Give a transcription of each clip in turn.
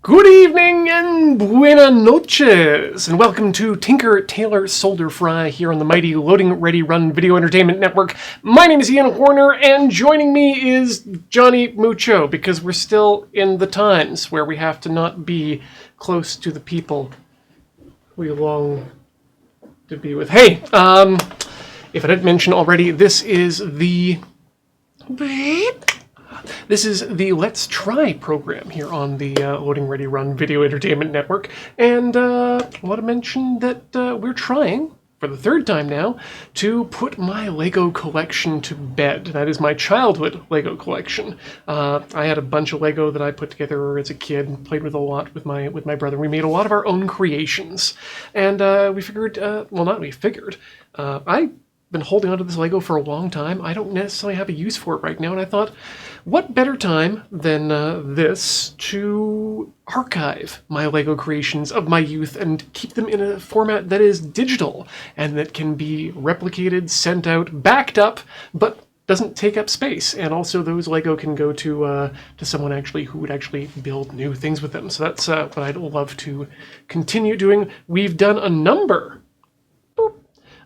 Good evening and buena noches, and welcome to Tinker, Tailor, Solder, Fry here on the mighty Loading Ready Run Video Entertainment Network. My name is Ian Horner, and joining me is Johnny Mucho, because we're still in the times where we have to not be close to the people we long to be with. Hey, if I didn't mention already, this is the Let's Try program here on the Loading Ready Run Video Entertainment Network, and I want to mention that we're trying, for the third time now, to put my Lego collection to bed. That is my childhood Lego collection. I had a bunch of Lego that I put together as a kid and played with a lot with my brother. We made a lot of our own creations, and we figured, I've been holding onto this Lego for a long time. I don't necessarily have a use for it right now, and I thought, what better time than this to archive my Lego creations of my youth and keep them in a format that is digital and that can be replicated, sent out, backed up, but doesn't take up space. And also those Lego can go to someone actually who would actually build new things with them. So that's what I'd love to continue doing. We've done a number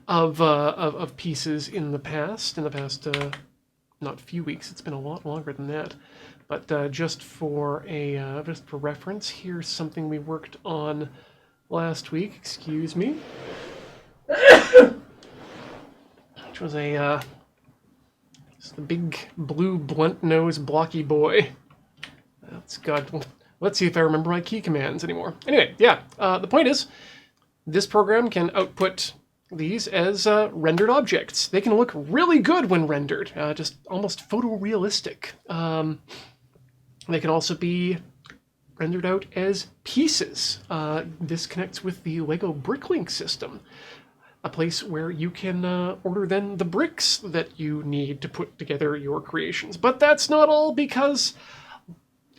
of pieces in the past not few weeks, it's been a lot longer than that, but just for reference, here's something we worked on last week, excuse me, which was the big blue blunt nose blocky boy. Let's see if I remember my key commands anymore. Anyway, yeah, the point is, this program can output these as rendered objects. They can look really good when rendered, just almost photorealistic. They can also be rendered out as pieces. This connects with the Lego Bricklink system, a place where you can order then the bricks that you need to put together your creations. But that's not all, because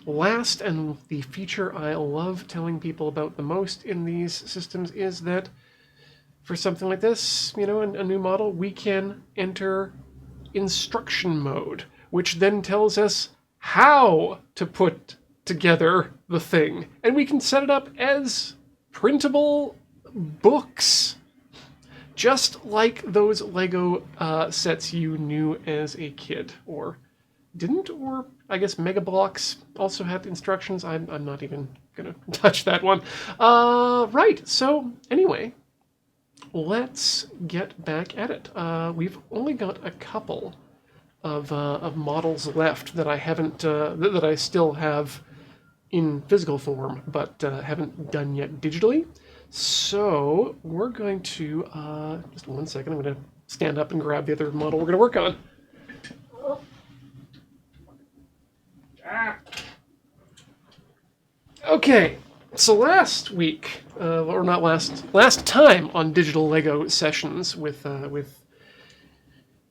last, and the feature I love telling people about the most in these systems, is that for something like this, a new model, we can enter instruction mode, which then tells us how to put together the thing. And we can set it up as printable books, just like those Lego sets you knew as a kid, or didn't, or I guess Mega Bloks also had instructions. I'm not even gonna touch that one. Right, so anyway, let's get back at it. We've only got a couple of models left that I haven't, that I still have in physical form, but haven't done yet digitally. So we're going to, just 1 second, I'm going to stand up and grab the other model we're going to work on. Okay. So last week, or not last time on Digital Lego Sessions with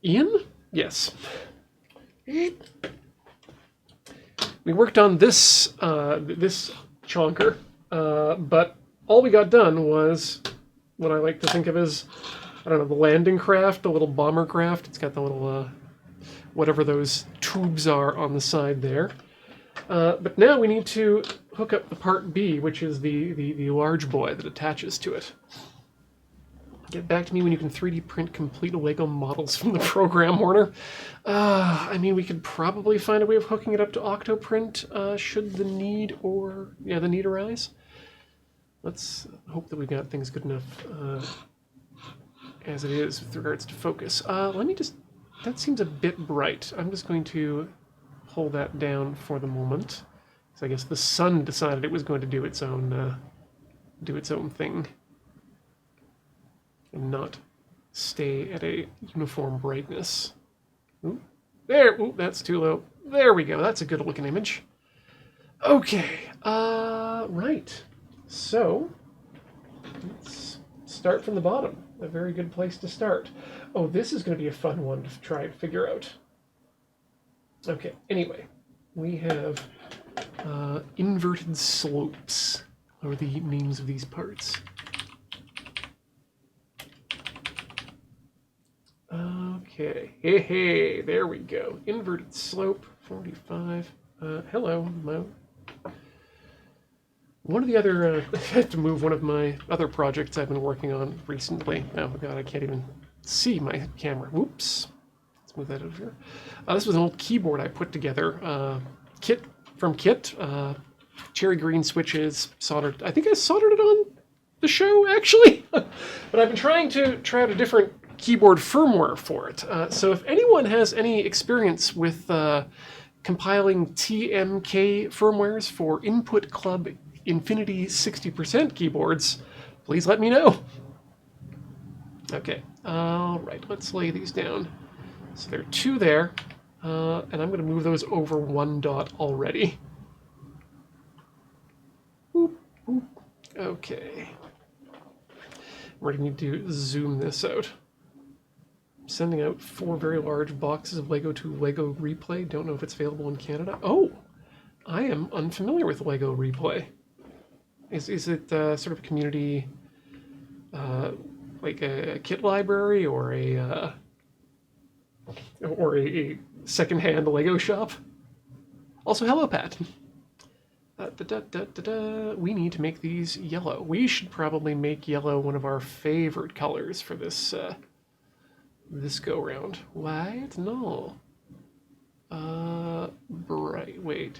Ian? Yes. We worked on this chonker, but all we got done was what I like to think of as, I don't know, the landing craft, the little bomber craft. It's got the little, whatever those tubes are on the side there. But now we need to hook up the part B, which is the large boy that attaches to it. Get back to me when you can 3D print complete Lego models from the program, Horner. I mean, we could probably find a way of hooking it up to Octoprint, should the need arise. Let's hope that we've got things good enough as it is with regards to focus. That seems a bit bright. I'm just going to pull that down for the moment. So I guess the sun decided it was going to do its own thing and not stay at a uniform brightness. Ooh, there. Ooh, that's too low. There we go. That's a good looking image. Okay. Right. So let's start from the bottom. A very good place to start. Oh, this is going to be a fun one to try and figure out. Okay, anyway, we have inverted slopes, are the names of these parts. Okay, hey, there we go. Inverted slope, 45. Hello, Mo. One of the other, I have to move one of my other projects I've been working on recently. Oh god, I can't even see my camera. Whoops. Let's move that over here. This was an old keyboard I put together. Kit from Kit. Cherry green switches, soldered. I think I soldered it on the show, actually. But I've been trying out a different keyboard firmware for it. So if anyone has any experience with compiling TMK firmwares for Input Club Infinity 60% keyboards, please let me know. Okay, all right, let's lay these down. So there are 2 there, and I'm going to move those over 1 dot already. Boop, boop. Okay. We're going to need to zoom this out. I'm sending out 4 very large boxes of Lego to Lego Replay. Don't know if it's available in Canada. Oh, I am unfamiliar with Lego Replay. Is it sort of a community, like a kit library or a secondhand Lego shop? Also, hello, Pat. We need to make these yellow. We should probably make yellow one of our favorite colors for this this go round. White? No. Bright. Wait.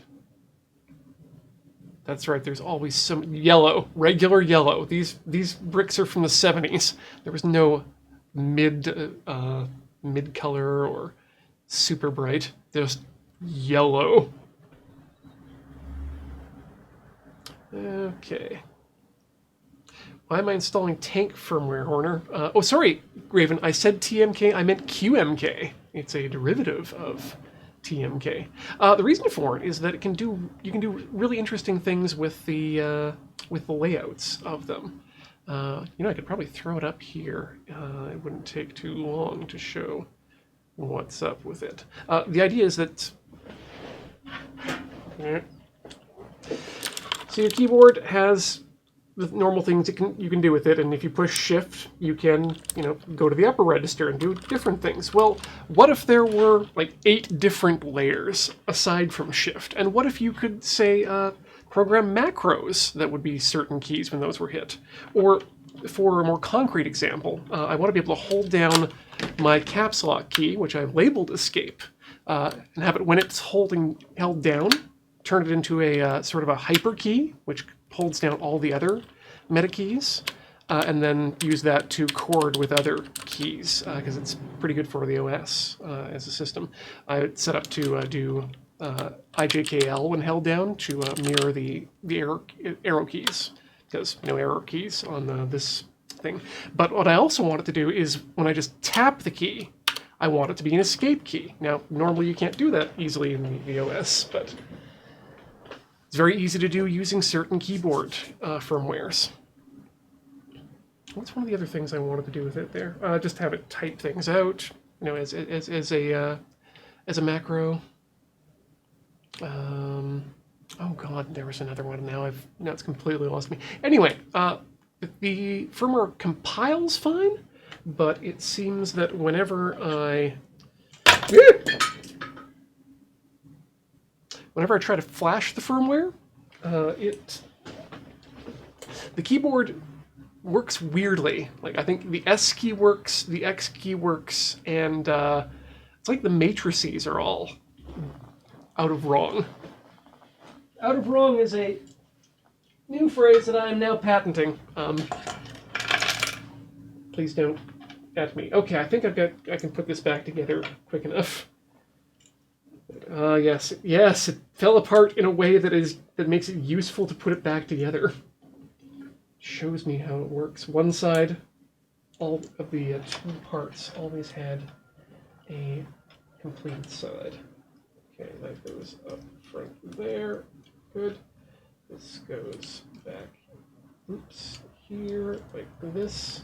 That's right. There's always some yellow, regular yellow. These bricks are from the 70s. There was no mid color or super bright. Just yellow. Okay. Why am I installing tank firmware, Horner? Oh, sorry, Raven. I said TMK. I meant QMK. It's a derivative of TMK. The reason for it is that you can do really interesting things with the layouts of them. I could probably throw it up here. It wouldn't take too long to show what's up with it. The idea is that. So your keyboard has the normal things you can do with it, and if you push Shift, you can, go to the upper register and do different things. Well, what if there were like 8 different layers aside from Shift? And what if you could say program macros that would be certain keys when those were hit? Or for a more concrete example, I want to be able to hold down my caps lock key, which I've labeled Escape, and have it when it's held down, turn it into a sort of a hyper key, which holds down all the other meta keys, and then use that to chord with other keys, because it's pretty good for the OS as a system. I set up to do IJKL when held down to mirror the arrow keys, because no arrow keys on this thing. But what I also want it to do is when I just tap the key, I want it to be an escape key. Now, normally you can't do that easily in the OS, but it's very easy to do using certain keyboard firmwares. What's one of the other things I wanted to do with it there? Just have it type things out, as a macro. Oh god, there was another one. Now it's completely lost me. Anyway, the firmware compiles fine, but it seems that whenever I try to flash the firmware, the keyboard works weirdly. Like, I think the S key works, the X key works, and it's like the matrices are all out of wrong. Out of wrong is a new phrase that I am now patenting. Please don't at me. Okay, I think I can put this back together quick enough. Yes, it fell apart in a way that makes it useful to put it back together. Shows me how it works. One side, all of the 2 parts always had a completed side. Okay, that goes up front there. Good. This goes back. Oops, here like this.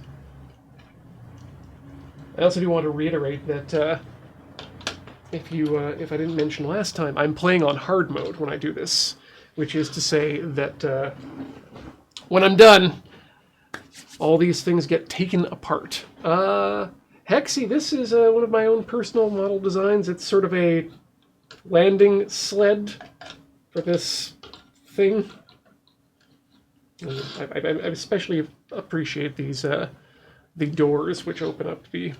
I also do want to reiterate that. If I didn't mention last time, I'm playing on hard mode when I do this, which is to say that when I'm done, all these things get taken apart. Hexy, this is one of my own personal model designs. It's sort of a landing sled for this thing. I especially appreciate these the doors which open up the,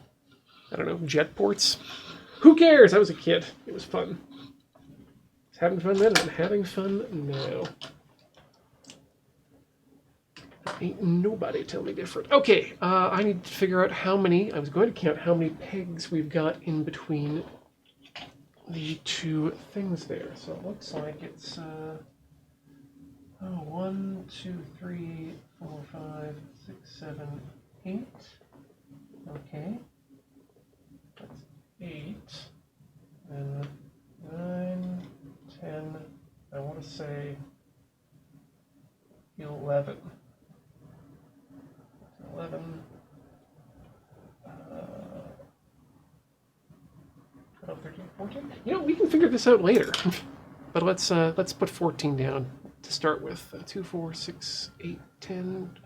I don't know, jet ports. Who cares? I was a kid. It was fun. I was having fun then, and I'm having fun now. Ain't nobody tell me different. Okay, I need to figure out how many. I was going to count how many pegs we've got in between the two things there. So it looks like it's 1, 2, 3, 4, 5, 6, 7, 8. Okay, that's 8. And 9, 10. I want to say 11. 11. 12, 13, 14. You know, we can figure this out later. But let's put 14 down to start with. 2, 4, 6, 8, 10.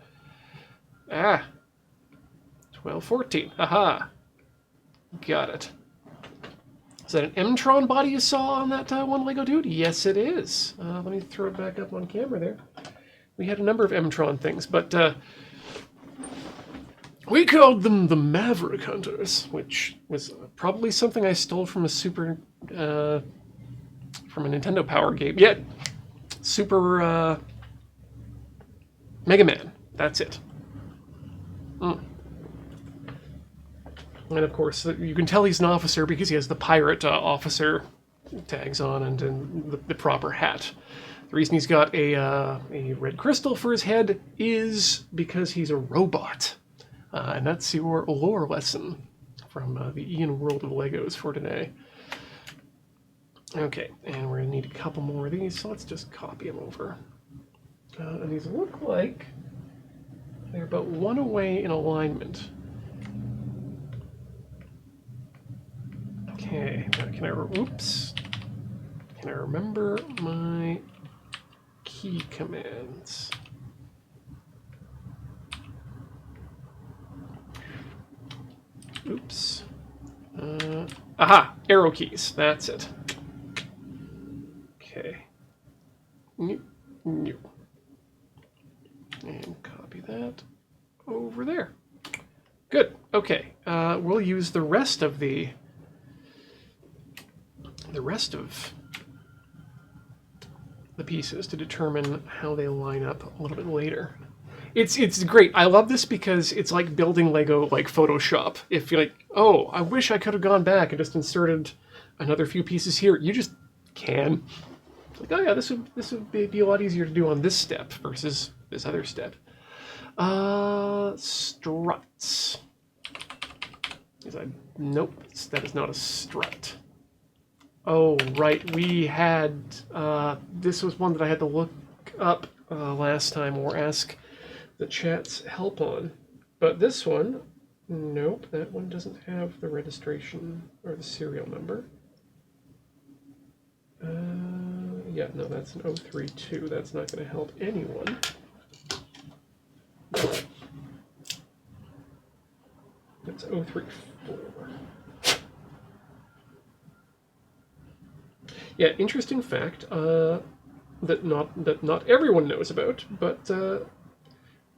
12, 14. Aha. Got it. Is that an M-Tron body you saw on that one Lego dude? Yes, it is. Let me throw it back up on camera there. We had a number of M-Tron things, but we called them the Maverick Hunters, which was probably something I stole from a Nintendo Power game. Yeah, Super Mega Man. That's it. And of course, you can tell he's an officer because he has the pirate officer tags on and the proper hat. The reason he's got a red crystal for his head is because he's a robot. And that's your lore lesson from the Ian World of Legos for today. Okay, and we're going to need a couple more of these, so let's just copy them over. And these look like they're about one away in alignment. Okay, now can I remember my key commands? Oops. Aha! Arrow keys. That's it. Okay. And copy that over there. Good. Okay. We'll use the rest of the pieces to determine how they line up a little bit later. It's great. I love this because it's like building Lego like Photoshop. If you're like, oh, I wish I could have gone back and just inserted another few pieces here, you just can. It's like, oh yeah, this would be a lot easier to do on this step versus this other step. Struts. Nope, that is not a strut. Oh, right, we had, this was one that I had to look up last time or ask the chat's help on. But this one, nope, that one doesn't have the registration or the serial number. Yeah, no, that's an 032. That's not going to help anyone. That's 034. Yeah, interesting fact that not everyone knows about, but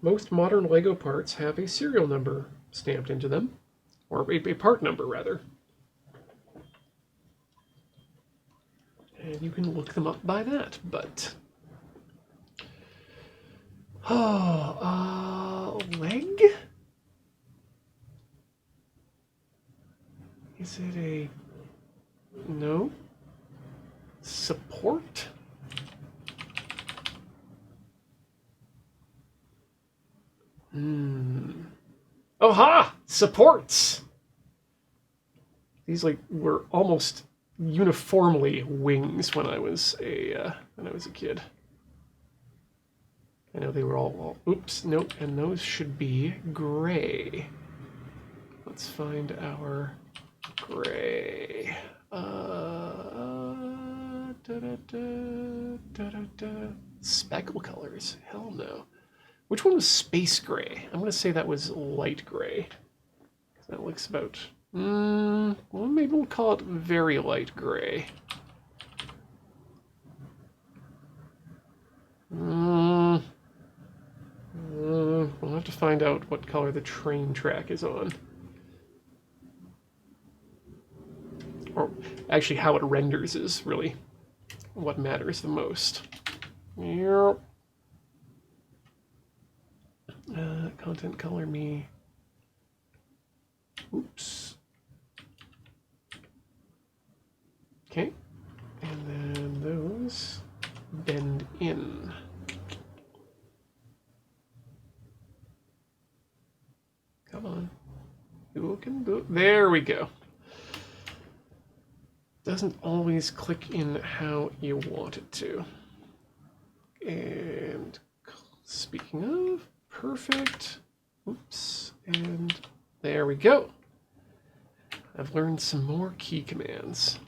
most modern Lego parts have a serial number stamped into them, or a part number rather. And you can look them up by that, but leg? Is it a no? Support? Oh ha! Supports! These were almost uniformly wings when I was a kid. I know they were all oops, nope, and those should be gray. Let's find our gray. Speckle colors? Hell no. Which one was space gray? I'm going to say that was light gray. That looks about... well, maybe we'll call it very light gray. We'll have to find out what color the train track is on. Or actually how it renders is really what matters the most. Yep. Content color me. Oops. Okay. And then those bend in. Come on. You can do it. There we go. Doesn't always click in how you want it to. And speaking of, perfect. Oops. And there we go. I've learned some more key commands.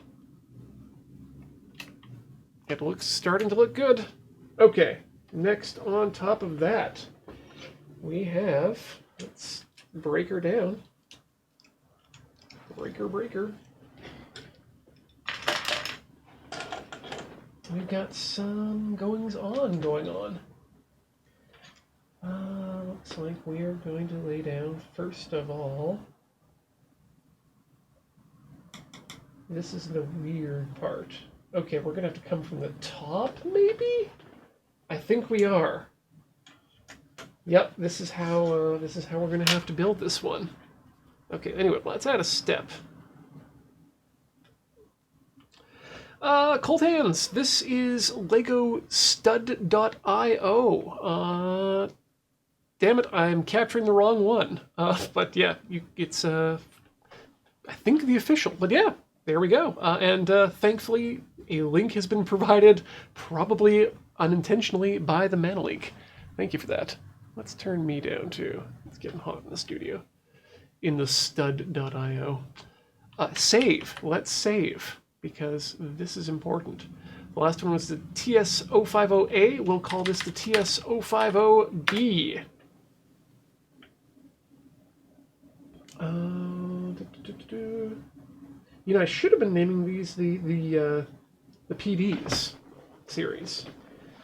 It looks starting to look good. Okay, next on top of that, we have, let's break her down. Breaker. We've got some goings on going on. Looks like we are going to lay down, first of all, this is the weird part. Okay, we're gonna have to come from the top, maybe? I think we are. Yep, this is how we're gonna have to build this one. Okay, anyway, let's add a step. Cold Hands, this is Lego Stud.io. Damn it, I'm capturing the wrong one. But yeah, it's, I think the official, but yeah, there we go. And thankfully, a link has been provided, probably unintentionally, by the Manaleak. Thank you for that. Let's turn me down too. It's getting hot in the studio. In the stud.io. Save. Let's save, because this is important. The last one was the TS050A. We'll call this the TS050B. You know, I should have been naming these the PDs series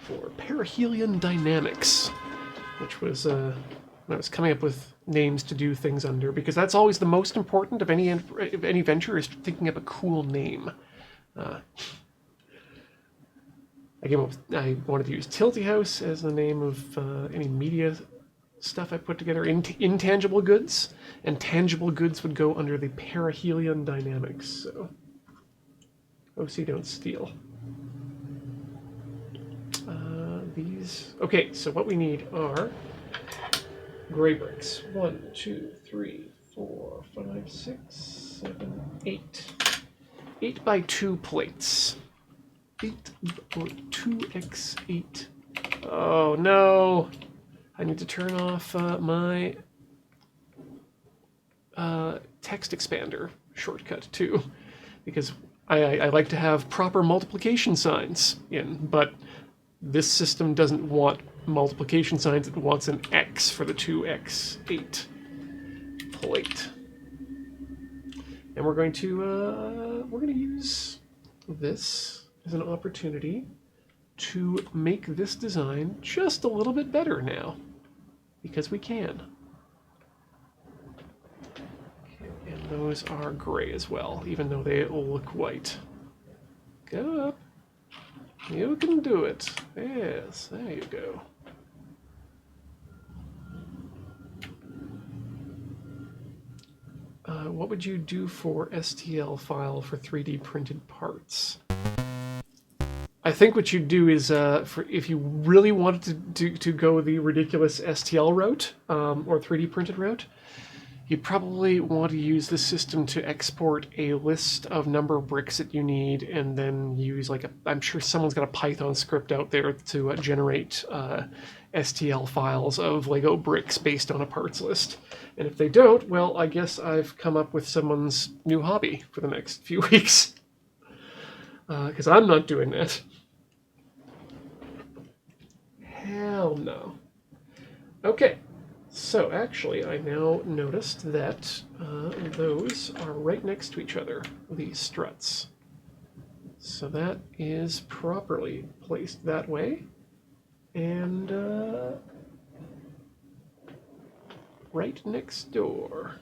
for Perihelion Dynamics, which was when I was coming up with names to do things under, because that's always the most important of any venture, is thinking up a cool name. I wanted to use Tilty House as the name of any media stuff I put together. Intangible goods, and tangible goods would go under the Perihelion Dynamics. So, OC don't steal. These. Okay, so what we need are gray bricks. 1, 2, 3, 4, 5, 6, 7, 8. 8 by 2 plates. 8 or 2x8. Oh no! I need to turn off my text expander shortcut too, because I like to have proper multiplication signs in, but this system doesn't want multiplication signs, it wants an X for the 2x8 plate. And we're going to use this as an opportunity to make this design just a little bit better now, because we can. Okay, and those are gray as well, even though they look white. Go up. You can do it. Yes, there you go. What would you do for STL file for 3D printed parts? I think what you'd do is, if you really wanted to go the ridiculous STL route, or 3D printed route, you'd probably want to use the system to export a list of number of bricks that you need, and then use I'm sure someone's got a Python script out there to generate STL files of Lego bricks based on a parts list. And if they don't, well, I guess I've come up with someone's new hobby for the next few weeks. Because I'm not doing that. Hell no. Okay, so actually I now noticed that those are right next to each other, these struts. So that is properly placed that way. And right next door.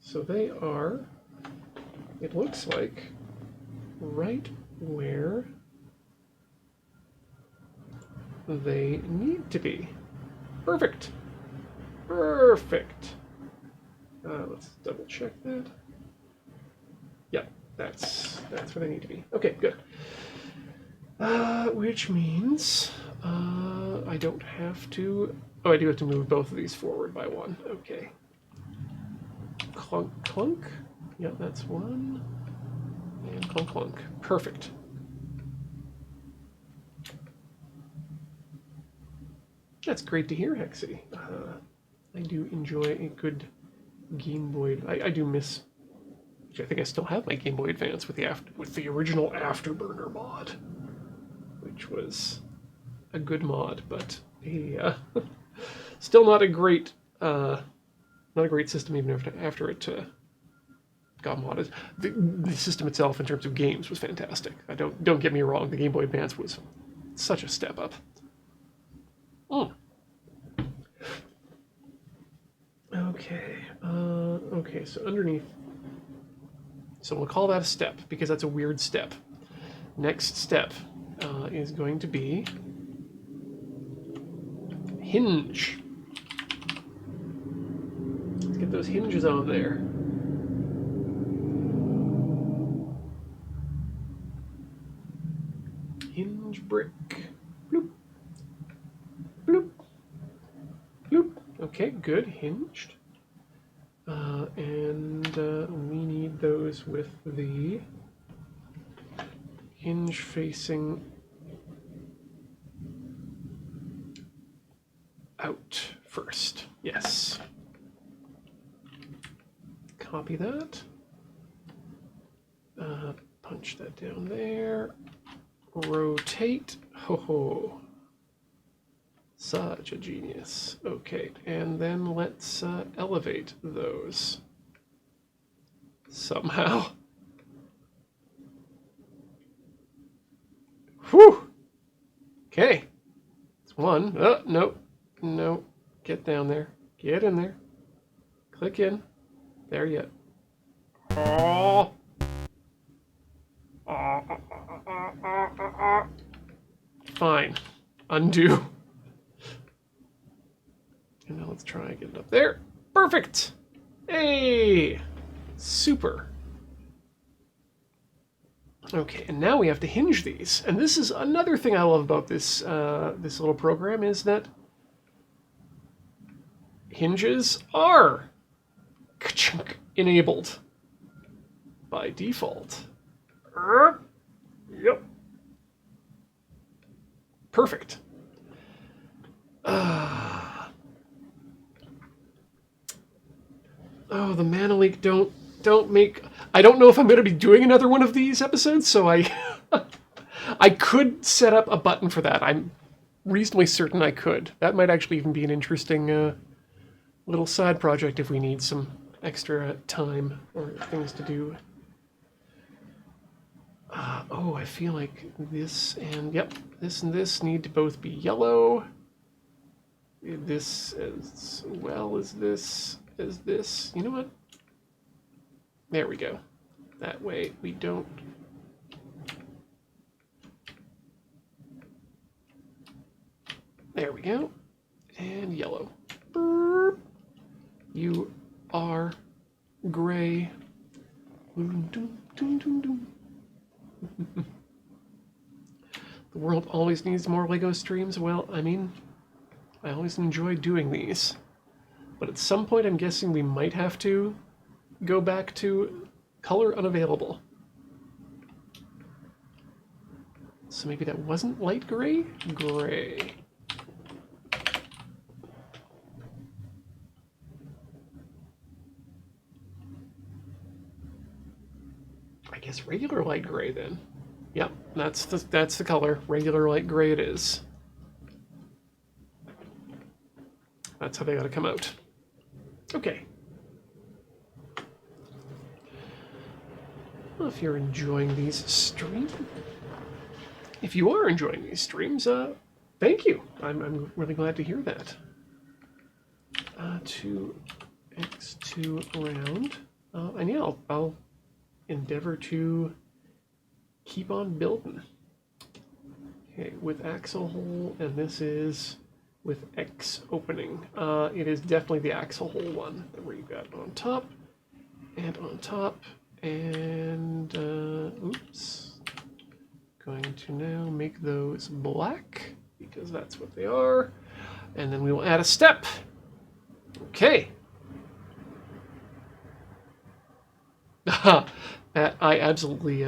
So they are, it looks like, right where they need to be. Perfect. Perfect. Let's double check that. Yep, that's where they need to be. Okay, good. Which means I don't have to. Oh, I do have to move both of these forward by one. Okay. Clunk, clunk. Yep, that's one. And clunk, clunk. Perfect. That's great to hear, Hexy. I do enjoy a good Game Boy. I do miss. I think I still have my Game Boy Advance with the original Afterburner mod, which was a good mod, but still not a great system even after it got modded. The system itself, in terms of games, was fantastic. Don't get me wrong. The Game Boy Advance was such a step up. Okay. Okay. So underneath. So we'll call that a step because that's a weird step. Next step is going to be hinge. Let's get those hinges on there. Hinge brick. Bloop. Bloop. Bloop. Okay, good. Hinged. And we need those with the hinge facing out first. Yes. Copy that. Punch that down there. Rotate. Ho ho. Such a genius. Okay, and then let's elevate those somehow. Whew! Okay. It's one. No. No. Get down there. Get in there. Click in. There yet. Oh. Fine. Undo. And now let's try and get it up there. Perfect! Hey! Super. Okay, and now we have to hinge these. And this is another thing I love about this this little program is that hinges are enabled by default. Yep. Perfect. Oh, the mana leak don't make. I don't know if I'm going to be doing another one of these episodes, so I could set up a button for that. I'm reasonably certain I could. That might actually even be an interesting little side project if we need some extra time or things to do. Oh, I feel like this and this need to both be yellow. This as well as this. You know what? There we go. That way we don't. There we go. And yellow. Burp. You are gray. The world always needs more LEGO streams. Well, I mean, I always enjoy doing these. But at some point, I'm guessing we might have to go back to color unavailable. So maybe that wasn't light gray? Gray. I guess regular light gray then. Yep, that's the color. Regular light gray it is. That's how they gotta come out. Okay. Well, if you're enjoying these streams, if you are enjoying these streams, thank you. I'm really glad to hear that. To X2 around. And yeah, I'll endeavor to keep on building. Okay, with axle hole, and this is with X opening. It is definitely the axle hole one that we've got on top, and oops. Going to now make those black, because that's what they are. And then we will add a step. Okay. I absolutely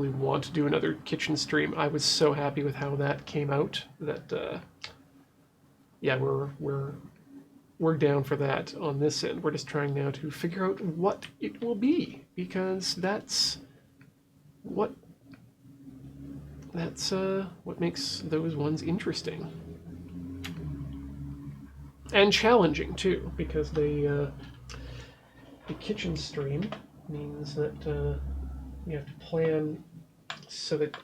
want to do another kitchen stream. I was so happy with how that came out. That yeah, we're down for that on this end. We're just trying now to figure out what it will be, because that's what makes those ones interesting and challenging too, because the kitchen stream means that you have to plan so that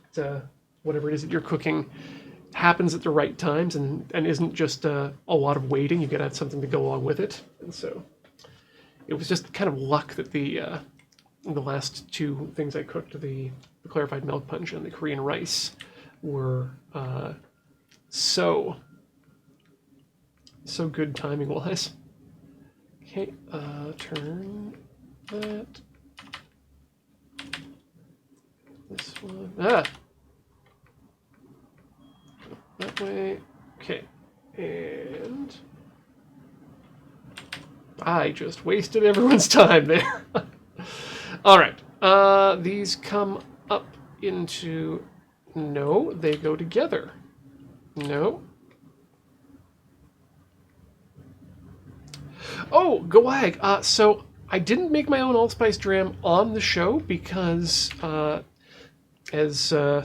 whatever it is that you're cooking happens at the right times and isn't just a lot of waiting. You've got to have something to go along with it. And so it was just kind of luck that the last two things I cooked, the clarified milk punch and the Korean rice, were so good timing wise. Okay, turn that. This one. That way. Okay. And I just wasted everyone's time there. All right. These come up into... No, they go together. No. Oh, Gawag. So I didn't make my own allspice dram on the show because, as I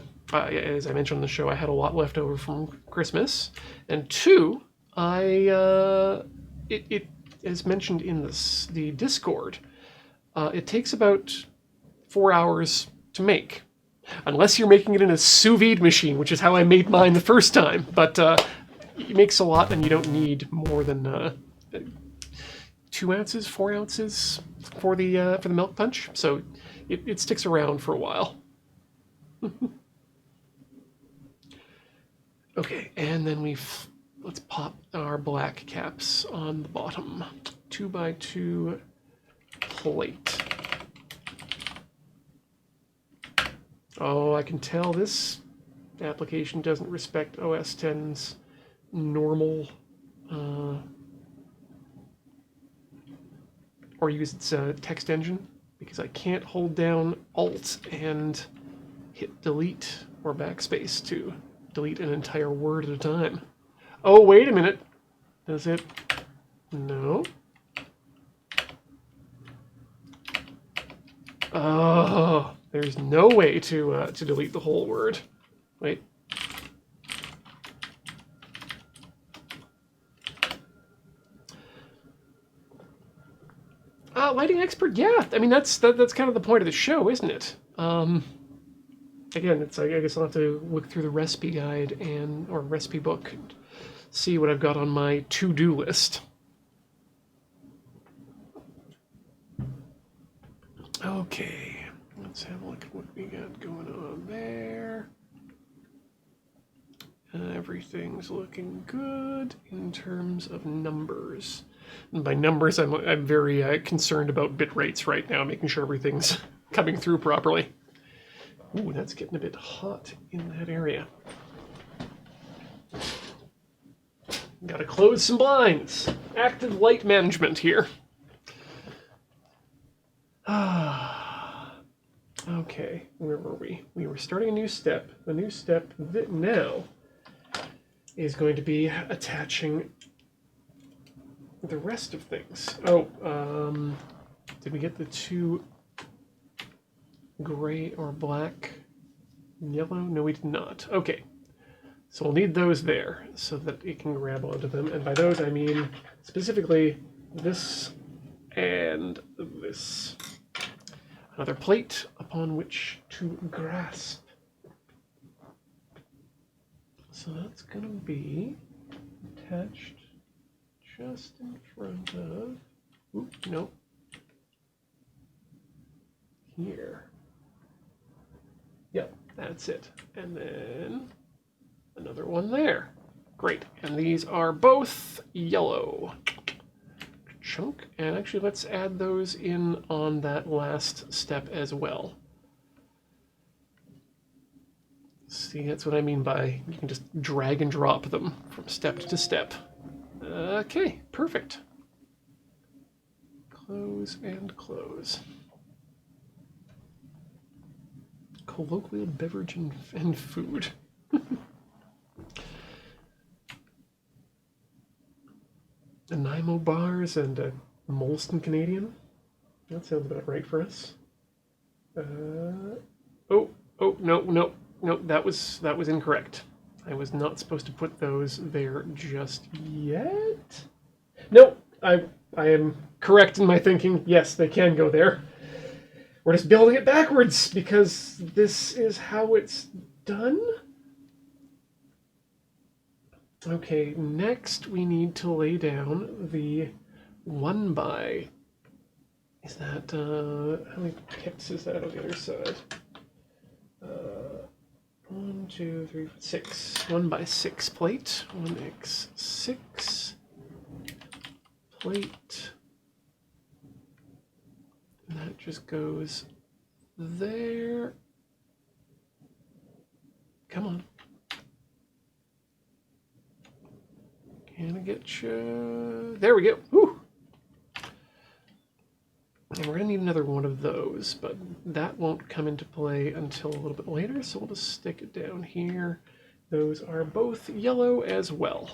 mentioned on the show, I had a lot left over from Christmas, and two, it as mentioned in the Discord, it takes about 4 hours to make, unless you're making it in a sous vide machine, which is how I made mine the first time. But it makes a lot, and you don't need more than 2 ounces, 4 ounces for the milk punch, so it sticks around for a while. Okay, and then let's pop our black caps on the bottom. 2x2 plate. Oh, I can tell this application doesn't respect OS X's normal or use its text engine, because I can't hold down Alt and hit delete or backspace to delete an entire word at a time. Oh, wait a minute. Does it? No. Oh, there's no way to delete the whole word. Wait. Lighting expert, yeah. I mean, that's kind of the point of the show, isn't it? Again, I guess I'll have to look through the recipe guide or recipe book and see what I've got on my to-do list. Okay, let's have a look at what we got going on there. Everything's looking good in terms of numbers. And by numbers, I'm very concerned about bit rates right now, making sure everything's coming through properly. Ooh, that's getting a bit hot in that area. Gotta close some blinds. Active light management here. Okay, where were we? We were starting a new step. The new step now is going to be attaching the rest of things. Oh, did we get the two gray or black, yellow? No, we did not. Okay, so we'll need those there so that it can grab onto them. And by those, I mean specifically this and this. Another plate upon which to grasp. So that's going to be attached just in front of Oop, no. Here. Yep, that's it. And then another one there. Great. And these are both yellow. Chunk. And actually, let's add those in on that last step as well. See, that's what I mean by you can just drag and drop them from step to step. Okay, perfect. Close and close. Colloquial beverage and food. Nanaimo bars and a Molson Canadian. That sounds about right for us. Oh, no, that was incorrect. I was not supposed to put those there just yet. No, I am correct in my thinking. Yes, they can go there. We're just building it backwards because this is how it's done. Okay, next we need to lay down the 1 by. Is that, how many pips is that on the other side? 1, 2, 3, 4, 6. 1 by 6 plate. 1x6 plate. And that just goes there. Come on. Can I get you? There we go. Whew. And we're going to need another one of those, but that won't come into play until a little bit later, so we'll just stick it down here. Those are both yellow as well.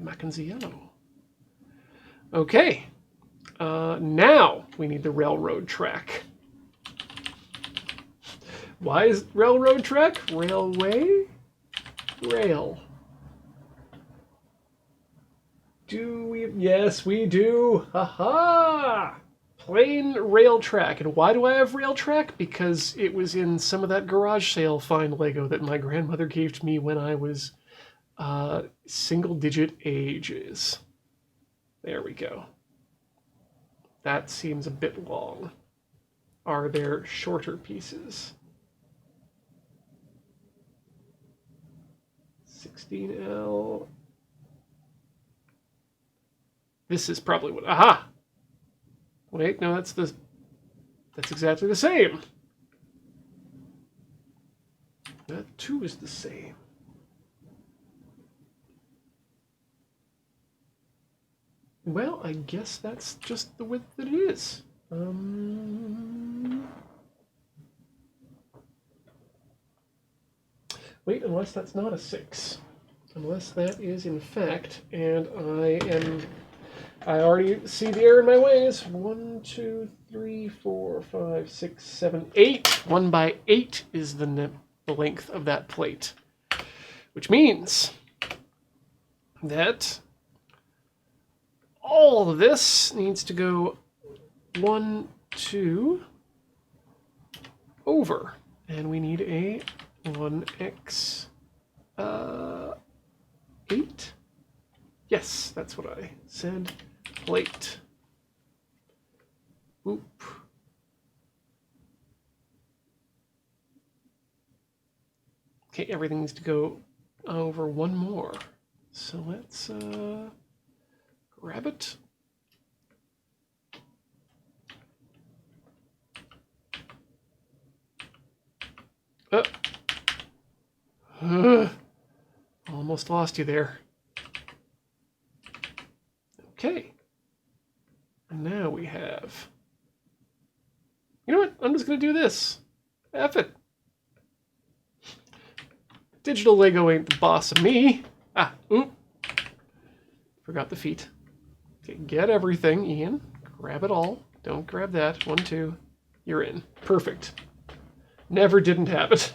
Mackenzie yellow. Okay. Now we need the railroad track. Why is railroad track? Railway? Rail. Do we? Yes, we do. Ha-ha! Plain rail track. And why do I have rail track? Because it was in some of that garage sale fine Lego that my grandmother gave to me when I was single-digit ages. There we go. That seems a bit long. Are there shorter pieces? 16L. This is probably what. Aha! Wait, no, that's exactly the same. That too is the same. Well, I guess that's just the width that it is. Wait, unless that's not a 6. Unless that is in fact, and I already see the error in my ways. 1, 2, 3, 4, 5, 6, 7, 8. 1 by 8 is the length of that plate. Which means that all of this needs to go 1, 2 over. And we need a 1x 8. Yes, that's what I said. Plate. Oop. Okay, everything needs to go over one more. So let's grab it. Almost lost you there. Okay. And now we have... You know what? I'm just going to do this. F it. Digital Lego ain't the boss of me. Oop. Forgot the feet. Okay, get everything, Ian. Grab it all. Don't grab that. 1, 2. You're in. Perfect. Never didn't have it.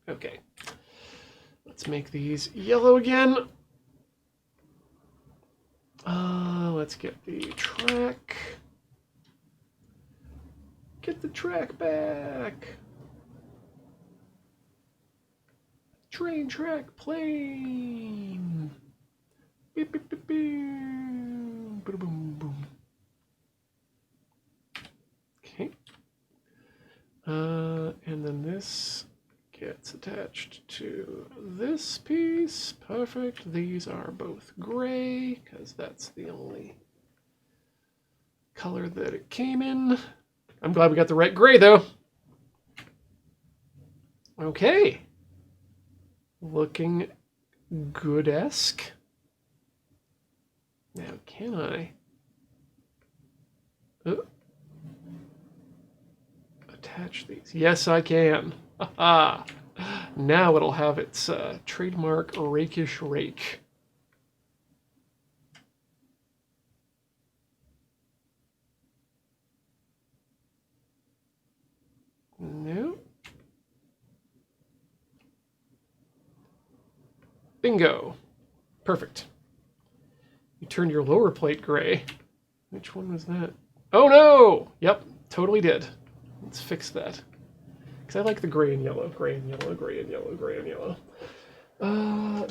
Okay. Let's make these yellow again. Let's get the track. Get the track back. Train, track, plane. Beep, beep, beep, beep. Boom, boom, boom. Okay. And then this gets attached to this piece. Perfect. These are both gray, because that's the only color that it came in. I'm glad we got the right gray, though. Okay. Looking good-esque. Now, can I attach these? Yes, I can. Aha! Now it'll have its trademark rakish rake. No. Bingo. Perfect. You turned your lower plate gray. Which one was that? Oh no! Yep, totally did. Let's fix that. Because I like the gray and yellow, gray and yellow, gray and yellow, gray and yellow.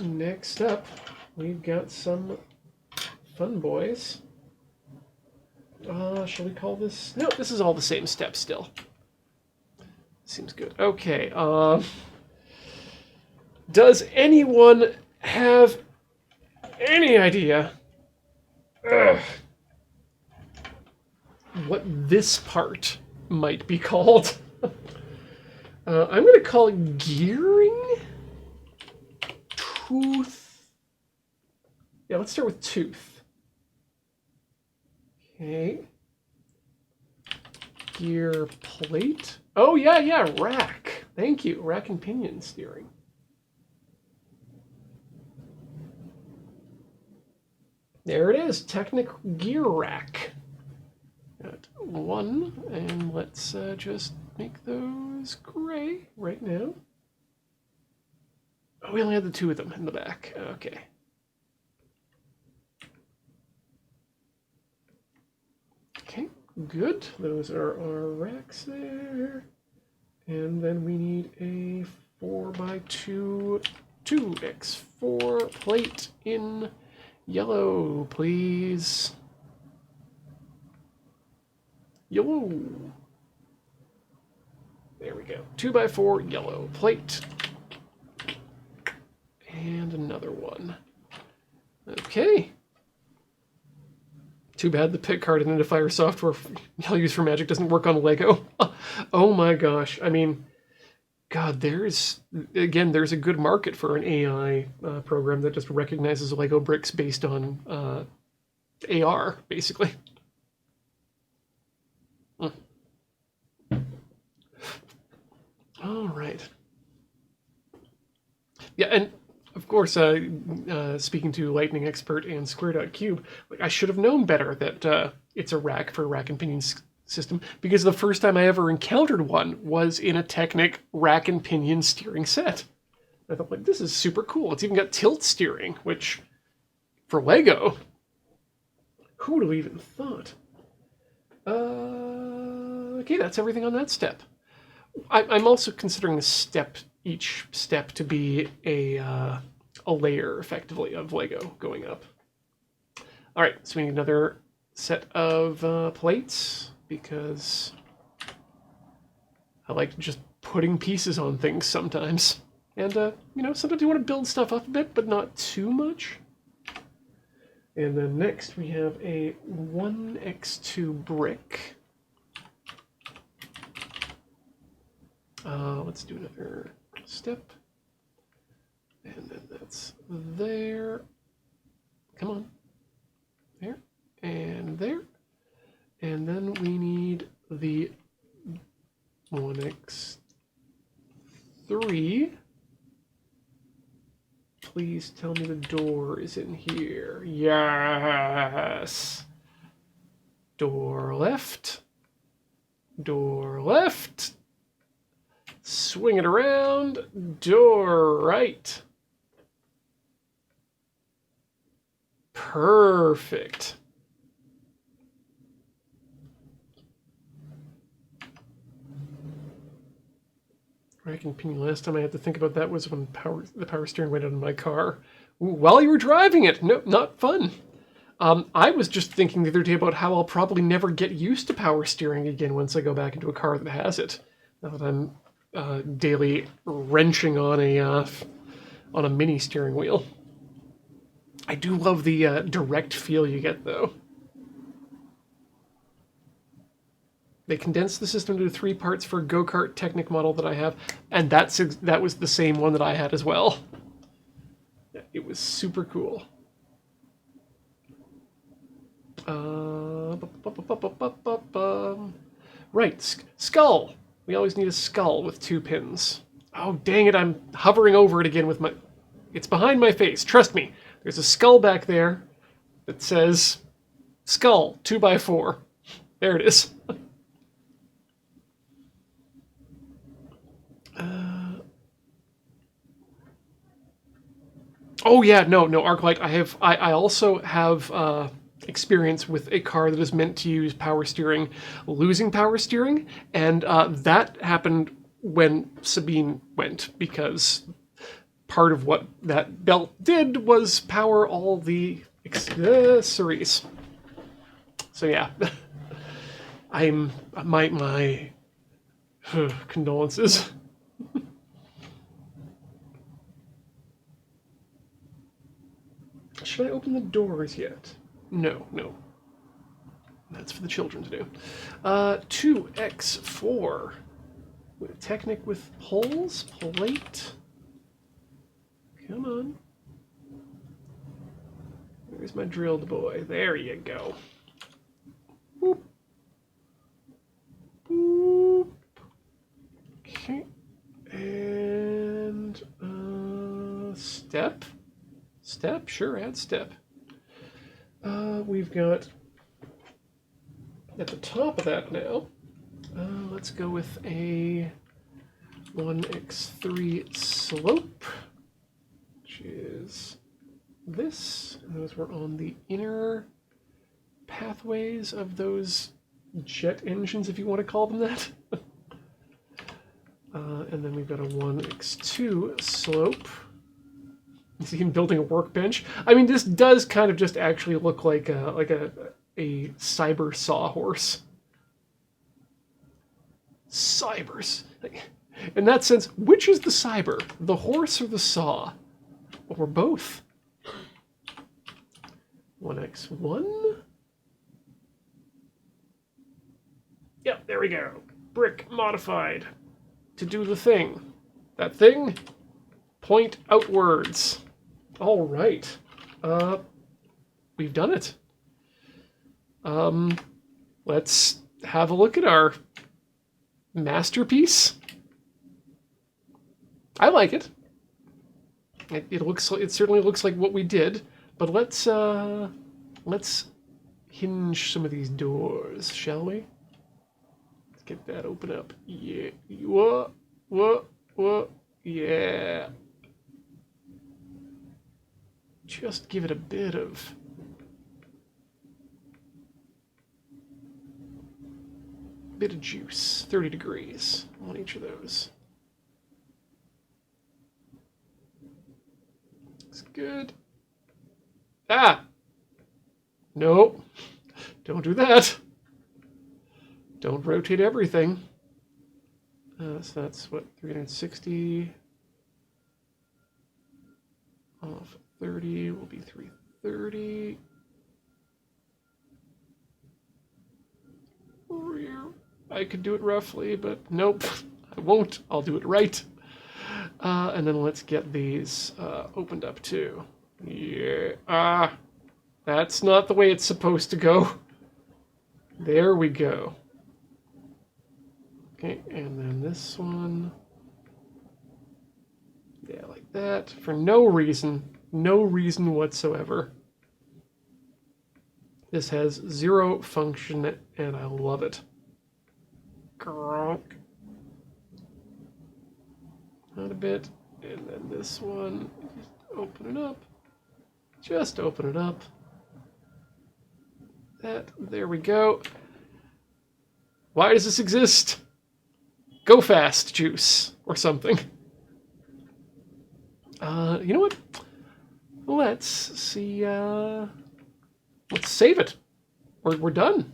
Next up, we've got some fun boys. Shall we call this? No, this is all the same step still. Seems good. Okay. Does anyone have any idea what this part might be called? I'm going to call it gearing? Tooth? Yeah, let's start with tooth. Okay. Gear plate. Oh, yeah, rack. Thank you. Rack and pinion steering. There it is. Technic gear rack. Got one, and let's just make those gray right now. Oh, we only had the two of them in the back. Okay. Okay, good. Those are our racks there. And then we need a 4x2 2x4 plate in yellow, please. Yellow. There we go. 2x4 yellow plate. And another one. Okay. Too bad the pickcard identifier software y'all use for Magic doesn't work on Lego. Oh my gosh. I mean, God, there's a good market for an AI program that just recognizes Lego bricks based on AR, basically. All right. Yeah, and of course, speaking to Lightning Expert and Square.cube, like I should have known better that it's a rack for rack and pinion system, because the first time I ever encountered one was in a Technic rack and pinion steering set. I thought, like, this is super cool. It's even got tilt steering, which, for Lego, who would have even thought? Okay, that's everything on that step. I'm also considering each step to be a layer, effectively, of Lego going up. All right, so we need another set of plates, because I like just putting pieces on things sometimes. And, sometimes you want to build stuff up a bit, but not too much. And then next we have a 1x2 brick. Let's do another step. And then that's there. Come on. There. And there. And then we need the 1x3. Please tell me the door is in here. Yes. Door left. Door left. Swing it around. Door right. Perfect. Rack and pinion. Last time I had to think about that was when the power steering went out in my car while you were driving it. No, not fun. I was just thinking the other day about how I'll probably never get used to power steering again once I go back into a car that has it. Now that I'm daily wrenching on a mini steering wheel. I do love the direct feel you get, though. They condensed the system into 3 parts for a go-kart Technic model that I have, and that was the same one that I had as well. It was super cool. Right, skull. We always need a skull with 2 pins. Oh, dang it, I'm hovering over it again with my... It's behind my face, trust me. There's a skull back there that says, skull, 2x4. There it is. Oh yeah, no, Arclight. I also have experience with a car that is meant to use power steering, losing power steering, and that happened when Sabine went, because part of what that belt did was power all the accessories. So yeah, my condolences. Should I open the doors yet? No. That's for the children to do. 2x4. With Technic with poles? Plate? Come on. Where's my drilled boy? There you go. Boop. Boop. Okay. And step? Step? Sure, add step. We've got at the top of that now, let's go with a 1x3 slope, which is this. And those were on the inner pathways of those jet engines, if you want to call them that. And then we've got a 1x2 slope. You see him building a workbench. I mean, this does kind of just actually look like a cyber sawhorse. Cybers. In that sense, which is the cyber? The horse or the saw? Or both? 1x1? Yep, there we go. Brick modified to do the thing. That thing, point outwards. All right. We've done it. Let's have a look at our masterpiece. I like it. It certainly looks like what we did, but let's hinge some of these doors, shall we? Let's get that open up. Yeah. Whoa. Yeah. Just give it a bit of juice. 30 degrees on each of those. Looks good. Ah! No. Don't do that. Don't rotate everything. So that's what, 360 off 30 will be 330. I could do it roughly, but nope, I won't. I'll do it right. And then let's get these opened up too. Yeah. That's not the way it's supposed to go. There we go. Okay, and then this one. Yeah, like that. For no reason whatsoever. This has 0 function, and I love it. Gronk. Not a bit. And then this one, just open it up. Just open it up. There we go. Why does this exist? Go fast juice or something. You know what? let's see, let's save it. We're done.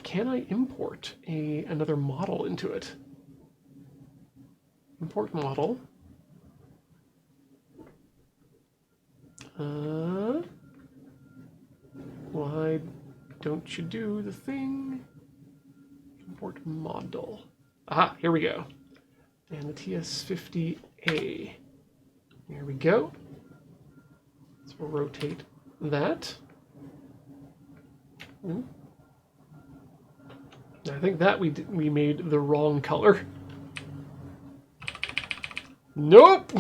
Can I import another model into it? Import model. Why don't you do the thing? Import model. Aha, here we go. And the TS50A. There we go. So we'll rotate that. I think that we made the wrong color. Nope!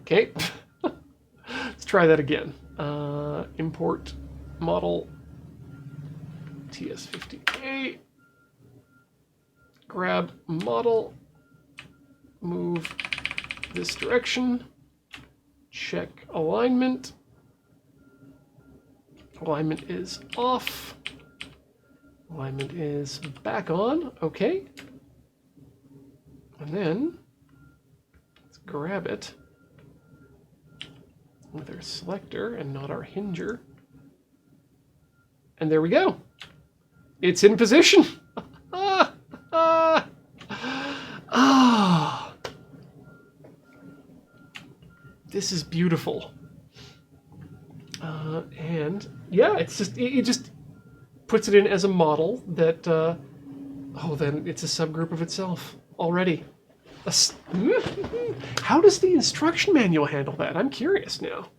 Okay. Let's try that again. Import model TS50A. Grab model. Move this direction. Check alignment. Alignment is off. Alignment is back on. Okay. And then let's grab it with our selector and not our hinger. And there we go. It's in position. This is beautiful. And yeah, it's just, it just puts it in as a model that, oh, then it's a subgroup of itself already. How does the instruction manual handle that? I'm curious now.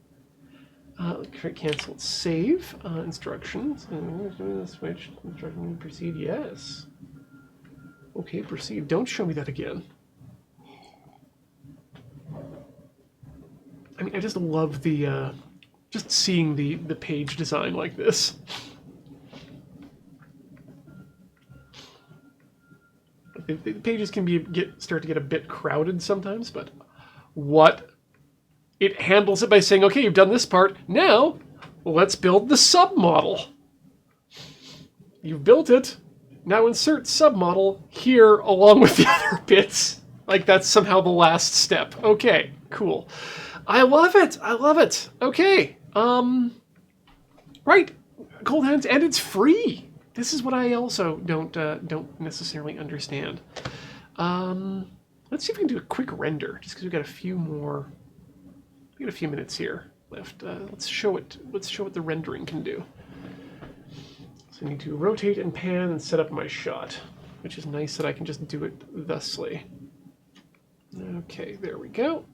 Cancel, save, instructions, switch, instruction, proceed, yes. Okay, proceed. Don't show me that again. I mean, I just love the, just seeing the page design like this. The pages can start to get a bit crowded sometimes, but what? It handles it by saying, okay, you've done this part, now let's build the submodel. You've built it, now insert submodel here along with the other bits. Like that's somehow the last step. Okay, cool. I love it, I love it. Okay, right, Cold Hands, and it's free. This is what I also don't necessarily understand. Let's see if we can do a quick render, just because we've got a few more. We got a few minutes here left. Let's show it. Let's show what the rendering can do. So I need to rotate and pan and set up my shot, which is nice that I can just do it thusly. Okay, there we go.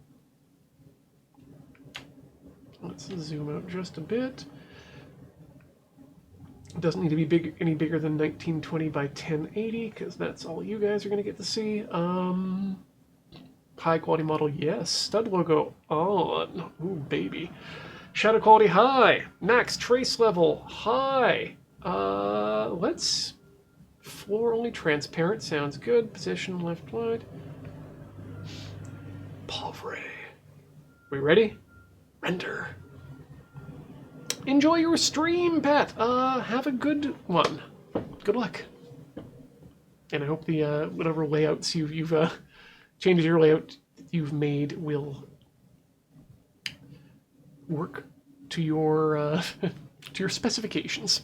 Let's zoom out just a bit. It doesn't need to be any bigger than 1920 by 1080, because that's all you guys are going to get to see. High quality model, yes. Stud logo on. Ooh, baby. Shadow quality, high. Max trace level, high. Let's... Floor only transparent, sounds good. Position left wide. Pauvre. We ready? Render. Enjoy your stream, Pat. Have a good one. Good luck. And I hope the whatever layouts you've changes your layout you've made will work to your to your specifications.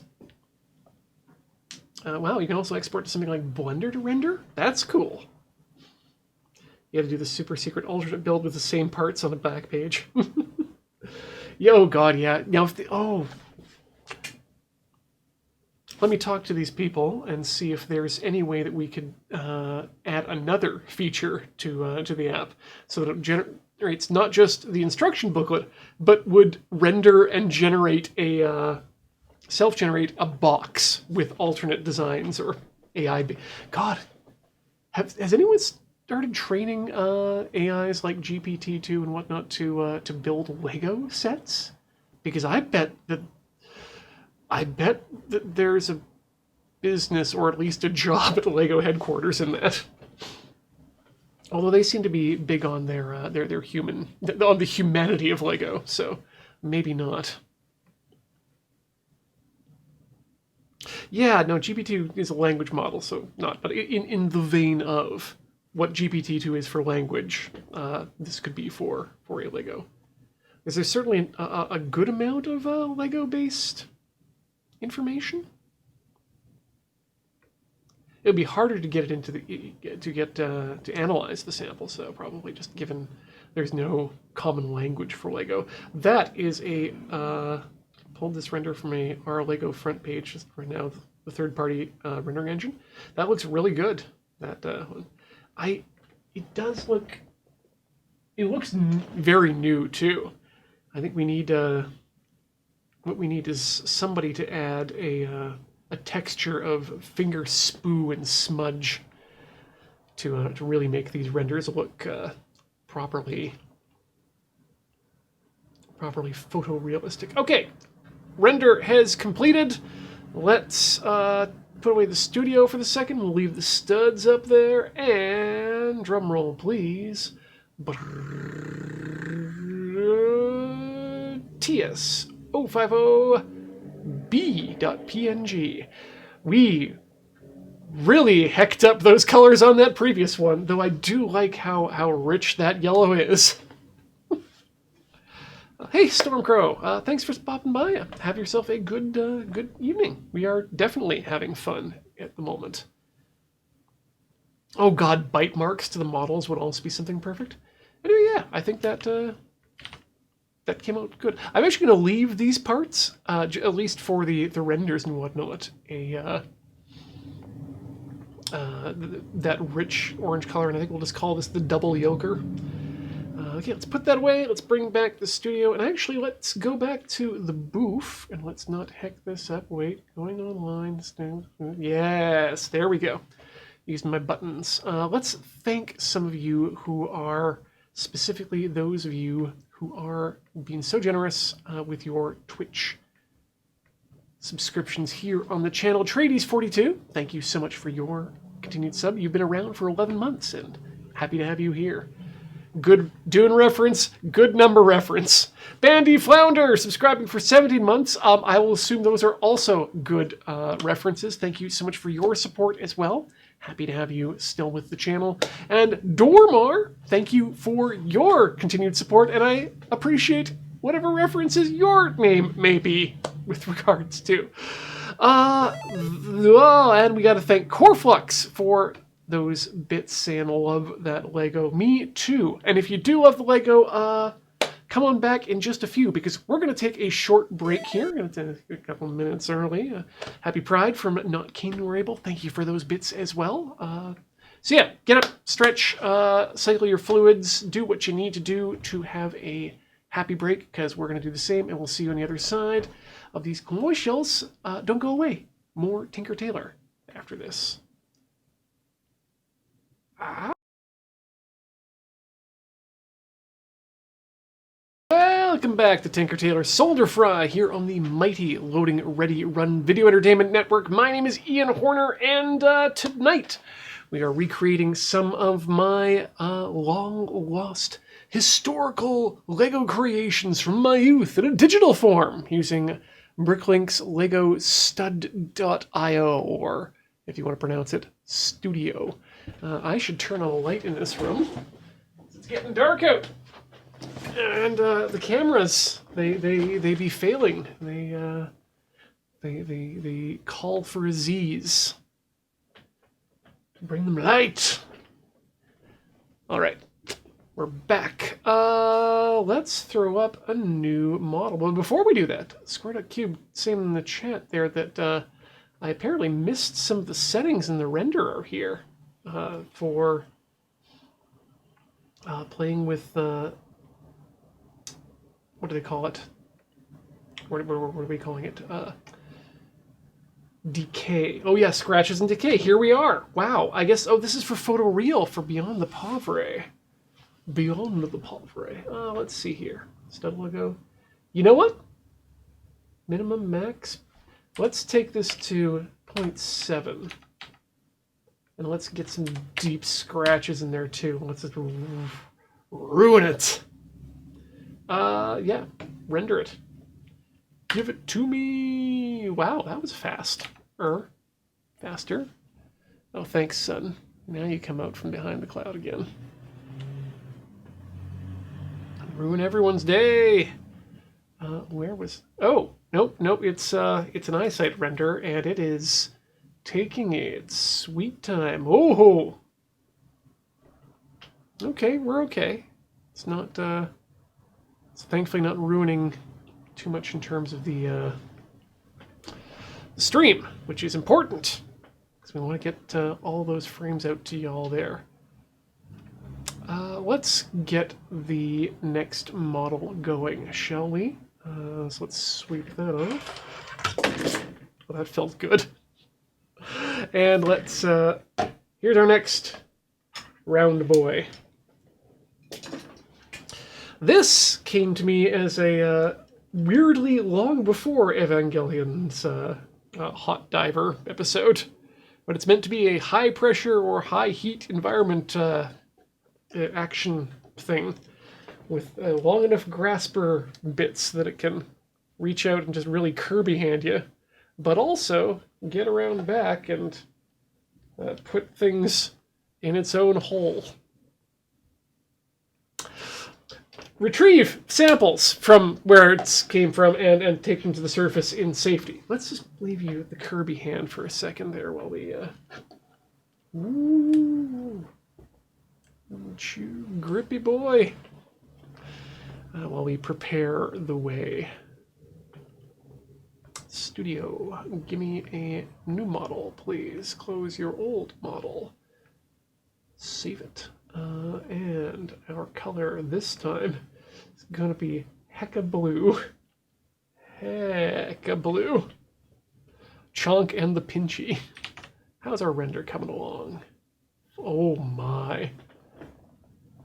Wow, you can also export to something like Blender to render? That's cool. You have to do the super secret alternate build with the same parts on the back page. Yeah, oh god, yeah. Now, if let me talk to these people and see if there's any way that we could add another feature to the app, so that it generates not just the instruction booklet, but would render and generate a self-generate a box with alternate designs or AI. God, has anyone started training AIs like GPT-2 and whatnot to build Lego sets? Because I bet that there's a business or at least a job at Lego headquarters in that. Although they seem to be big on their human, on the humanity of Lego, so maybe not. Yeah, no, GPT is a language model, so not, but in the vein of. what GPT-2 is for language, this could be for a Lego. Because there's certainly a good amount of Lego-based information. It would be harder to get it into to analyze the samples, though, probably, just given there's no common language for Lego. That is a pulled this render from our Lego front page just right now, the third-party rendering engine. That looks really good. That it does look. It looks very new too. I think we need what we need is somebody to add a texture of finger spoo and smudge to really make these renders look properly photorealistic. Okay, render has completed. Let's put away the studio for the second. We'll leave the studs up there, and drum roll, please. TS050B.png. We really hecked up those colors on that previous one, though I do like how rich that yellow is. Hey, Stormcrow, thanks for popping by. Have yourself a good evening. We are definitely having fun at the moment. Oh god, bite marks to the models would also be something perfect. Anyway, yeah, I think that that came out good. I'm actually going to leave these parts, at least for the renders and whatnot, that rich orange color, and I think we'll just call this the double yoker. Okay, let's put that away. Let's bring back the studio, and actually let's go back to the booth, and let's not heck this up. Wait, going online. Yes, there we go. Using my buttons. Let's thank some of you who are, specifically those of you who are being so generous with your Twitch subscriptions here on the channel. Trades42, thank you so much for your continued sub. You've been around for 11 months, and happy to have you here. Good doing reference, good number reference. Bandy Flounder, subscribing for 17 months. I will assume those are also good references. Thank you so much for your support as well. Happy to have you still with the channel. And Dormar, thank you for your continued support, and I appreciate whatever references your name may be with regards to. And we got to thank Coreflux for those bits and love that Lego. Me too. And if you do love the Lego, come on back in just a few, because we're going to take a short break here. Going to take a couple of minutes early. Happy Pride from Not Keen Nor Able. Thank you for those bits as well. So yeah, get up, stretch, cycle your fluids, do what you need to do to have a happy break, because we're going to do the same, and we'll see you on the other side of these commercials. Don't go away. More Tinker Tailor after this. Welcome back to Tinker Tailor Soldier Fry here on the mighty Loading Ready Run Video Entertainment Network. My name is Ian Horner, and tonight we are recreating some of my long-lost historical Lego creations from my youth in a digital form using Bricklink's Lego Stud.io, or if you want to pronounce it, Studio. I should turn on a light in this room. It's getting dark out. And the cameras, they be failing. They call for a Z's. Bring them light. All right, we're back. Let's throw up a new model. But before we do that, Square.cube saying in the chat there that I apparently missed some of the settings in the renderer here for playing with what do they call it? What are we calling it? Decay. Oh yeah, scratches and decay. Here we are. Wow. I guess, oh, this is for photoreal for Beyond the Pauvre. Beyond the Pauvre. Let's see here. Stud logo. You know what? Minimum, max. Let's take this to 0.7. And let's get some deep scratches in there too. Let's just ruin it. Yeah, render it. Give it to me. Wow, that was fast. Faster. Oh, thanks, son. Now you come out from behind the cloud again. Ruin everyone's day. Where was... Oh, nope. It's an eyesight render, and it is taking its sweet time. Oh! Okay, we're okay. It's not... it's thankfully not ruining too much in terms of the stream, which is important. Because we want to get all those frames out to y'all there. Let's get the next model going, shall we? So let's sweep that off. Well, that felt good. And let's... here's our next round boy. This came to me as a weirdly long before Evangelion's Hot Diver episode. But it's meant to be a high pressure or high heat environment action thing with long enough grasper bits that it can reach out and just really Kirby hand you, but also get around back and put things in its own hole. Retrieve samples from where it came from and take them to the surface in safety. Let's just leave you at the Kirby hand for a second there while we... Ooh. Chew, grippy boy. While we prepare the way. Studio, give me a new model, please. Close your old model. Save it. And our color this time is going to be hecka blue. Hecka blue. Chonk and the Pinchy. How's our render coming along? Oh my.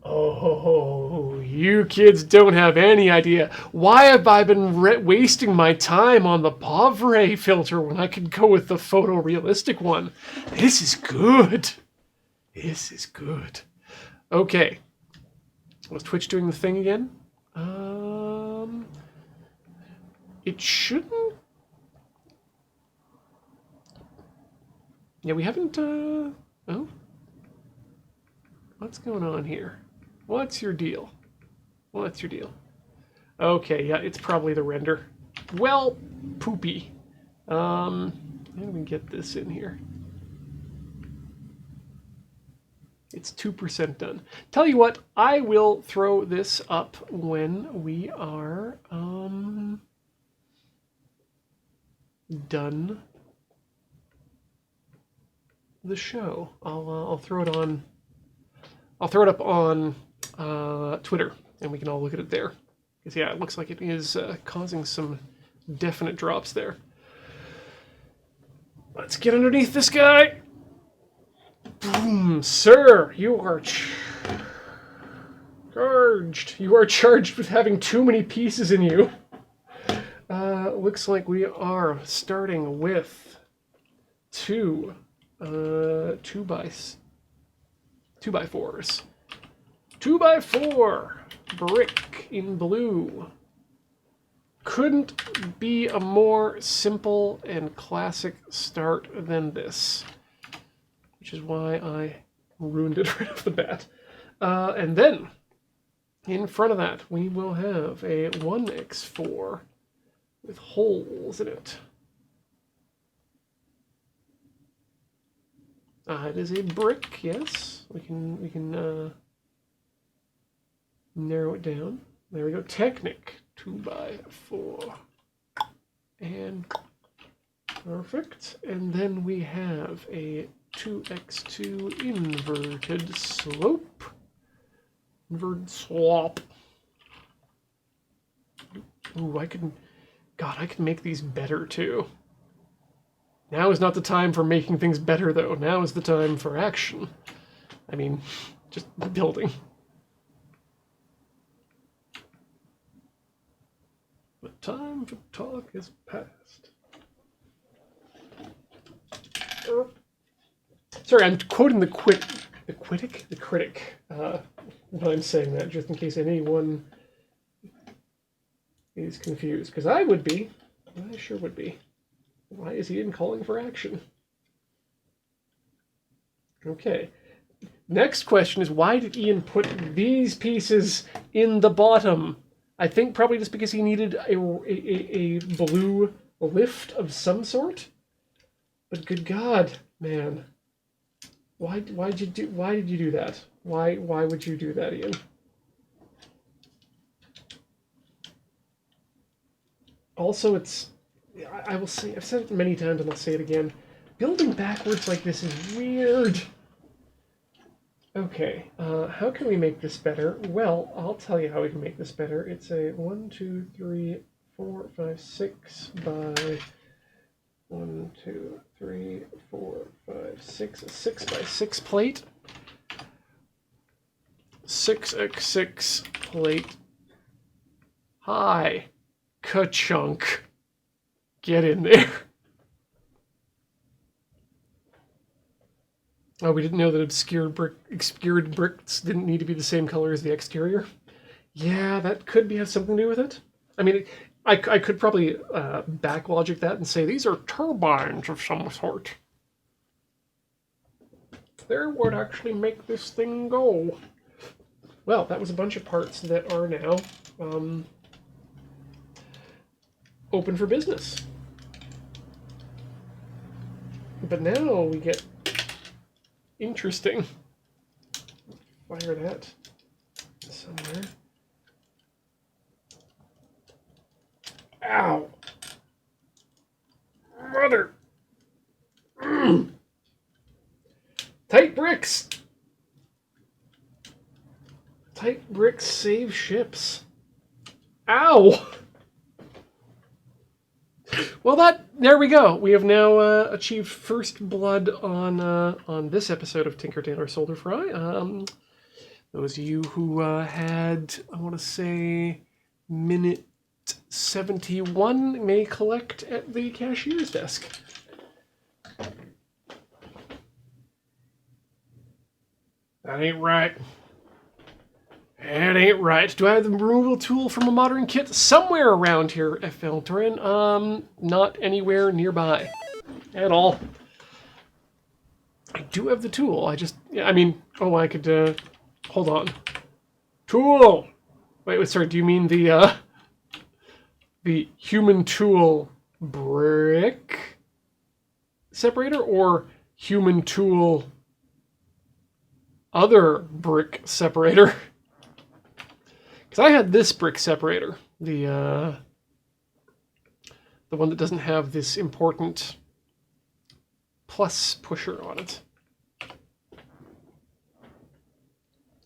Oh, you kids don't have any idea. Why have I been wasting my time on the Pavre filter when I could go with the photorealistic one? This is good. This is good. Okay. Was Twitch doing the thing again? It shouldn't... Yeah, we haven't... Oh? What's going on here? What's your deal? What's your deal? Okay, yeah, it's probably the render. Well, poopy. How do we get this in here? It's 2% done. Tell you what, I will throw this up when we are done the show. I'll throw it on. I'll throw it up on Twitter, and we can all look at it there. Because yeah, it looks like it is causing some definite drops there. Let's get underneath this guy. Boom, sir, you are charged. You are charged with having too many pieces in you. Looks like we are starting with two by 4s. 2x4 brick in blue. Couldn't be a more simple and classic start than this. Which is why I ruined it right off the bat. And then, in front of that, we will have a 1x4 with holes in it. It is a brick, yes. We can narrow it down. There we go. Technic 2x4. And perfect. And then we have a 2x2 inverted slope. Inverted swap. Ooh, I can make these better too. Now is not the time for making things better though. Now is the time for action. I mean, just building. The time for talk is past. Sorry, I'm quoting the critic, when I'm saying that, just in case anyone is confused. Because I would be. I sure would be. Why is he in calling for action? Okay. Next question is, why did Ian put these pieces in the bottom? I think probably just because he needed a blue lift of some sort. But good God, man. Why did you do that? Why would you do that, Ian? Also, I will say, I've said it many times and I'll say it again. Building backwards like this is weird. Okay, how can we make this better? Well, I'll tell you how we can make this better. It's a 1, 2, 3, 4, 5, 6 by 1, 2, 3, 4, 5, 6, a 6 by 6 plate. 6x6 plate. Hi, ka-chunk. Get in there. Oh, we didn't know that obscured bricks didn't need to be the same color as the exterior. Yeah, that could have something to do with it. I mean, I could probably backlogic that and say these are turbines of some sort. They're what actually make this thing go. Well, that was a bunch of parts that are now open for business. But now we get interesting. Fire that somewhere. Ow! Mother! Tight bricks! Tight bricks save ships. Ow! Well, there we go. We have now achieved first blood on this episode of Tinker Tailor Soldier Fry. Those of you who had, I want to say, minute 71 may collect at the cashier's desk. That ain't right. That ain't right. Do I have the removal tool from a modern kit somewhere around here, FL Turin? Not anywhere nearby at all. I do have the tool. I could, hold on. Tool! Wait, sorry, do you mean the human tool brick separator or human tool other brick separator? Because I had this brick separator, the one that doesn't have this important plus pusher on it.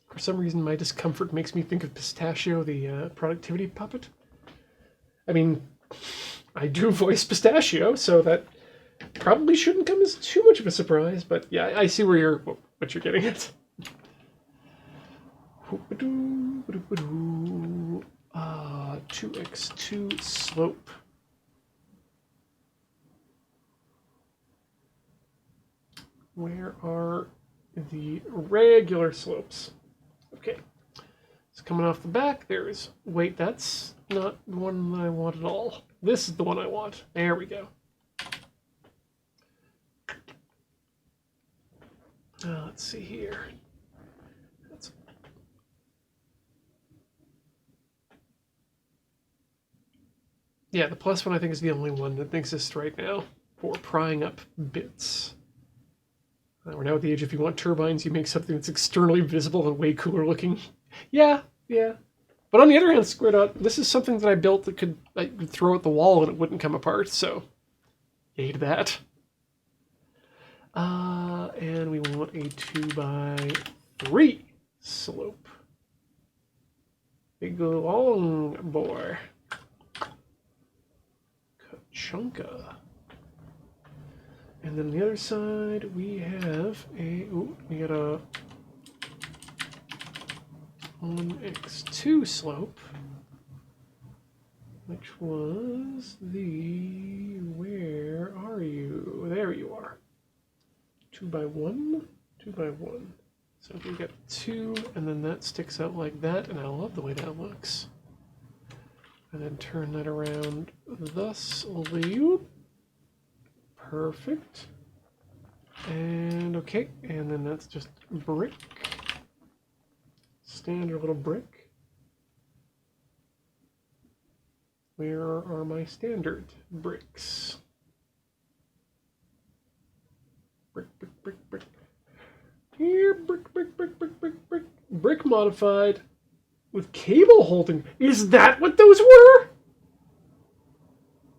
For some reason, my discomfort makes me think of Pistachio, the productivity puppet. I mean, I do voice Pistachio, so that probably shouldn't come as too much of a surprise. But yeah, I see what you're getting at. 2x2 slope. Where are the regular slopes? Okay, it's coming off the back. Wait, that's not the one that I want at all. This is the one I want. There we go. Let's see here. Yeah, the plus one I think is the only one that exists right now for prying up bits. We're now at the age if you want turbines, you make something that's externally visible and way cooler looking. Yeah. But on the other hand, Square Dot, this is something that I built that I could throw at the wall and it wouldn't come apart, so yay to that. And we want a 2x3 slope. Big long boy. Chunka. And then the other side, we have we got a 1x2 slope, which was where are you? There you are. 2x1, 2x1. So we got 2, and then that sticks out like that, and I love the way that looks. And then turn that around thusly. Perfect. And okay, and then that's just brick. Standard little brick. Where are my standard bricks? Brick, brick, brick, brick. Here, brick, brick, brick, brick, brick, brick. Brick modified with cable holding. Is that what those were?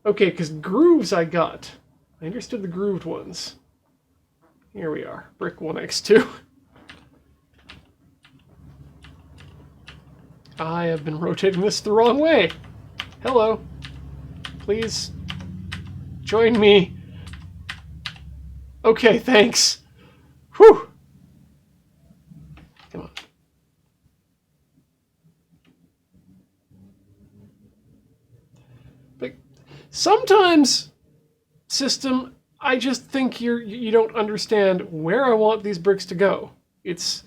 Okay, because grooves I got. I understood the grooved ones. Here we are. Brick 1x2. I have been rotating this the wrong way. Hello. Please join me. Okay, thanks. Whew. Come on. But sometimes, system, I just think you don't understand where I want these bricks to go. It's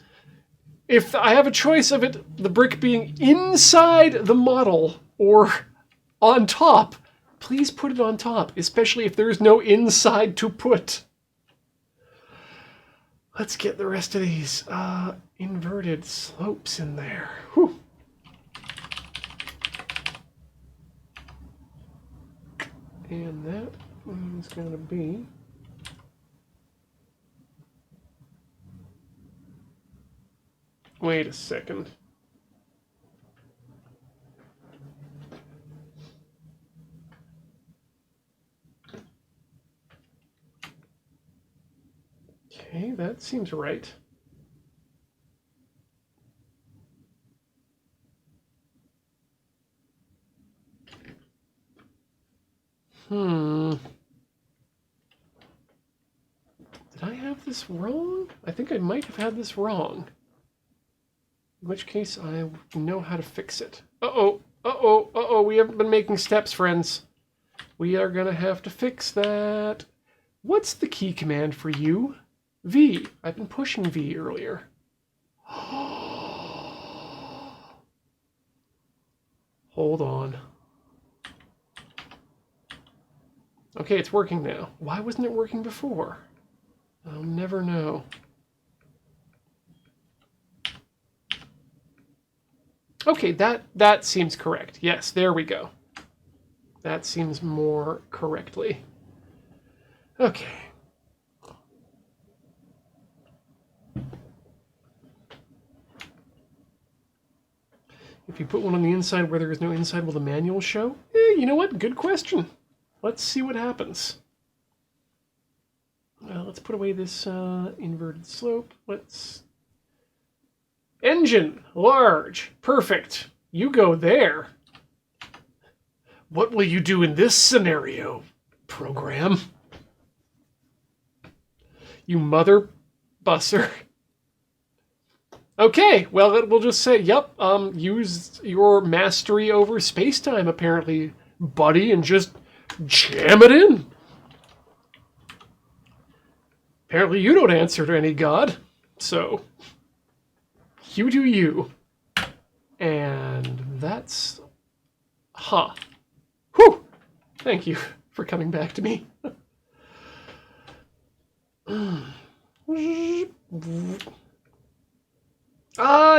if I have a choice of it, the brick being inside the model or on top, please put it on top, especially if there's no inside to put. Let's get the rest of these inverted slopes in there. Whew. And that is going to be... Wait a second. Okay, that seems right. Did I have this wrong? I think I might have had this wrong. In which case, I know how to fix it. Uh-oh, uh-oh, uh-oh, we haven't been making steps, friends. We are gonna have to fix that. What's the key command for you? V. I've been pushing V earlier. Hold on. Okay, it's working now. Why wasn't it working before? I'll never know. Okay, that seems correct. Yes, there we go. That seems more correctly. Okay. If you put one on the inside where there is no inside, will the manual show? You know what? Good question. Let's see what happens. Let's put away this inverted slope. Let's... Engine, large, perfect. You go there. What will you do in this scenario, program? You mother busser. Okay, well, it will just say, yep, use your mastery over space-time, apparently, buddy, and just jam it in. Apparently you don't answer to any god, so you do you. And that's... Huh. Whew! Thank you for coming back to me.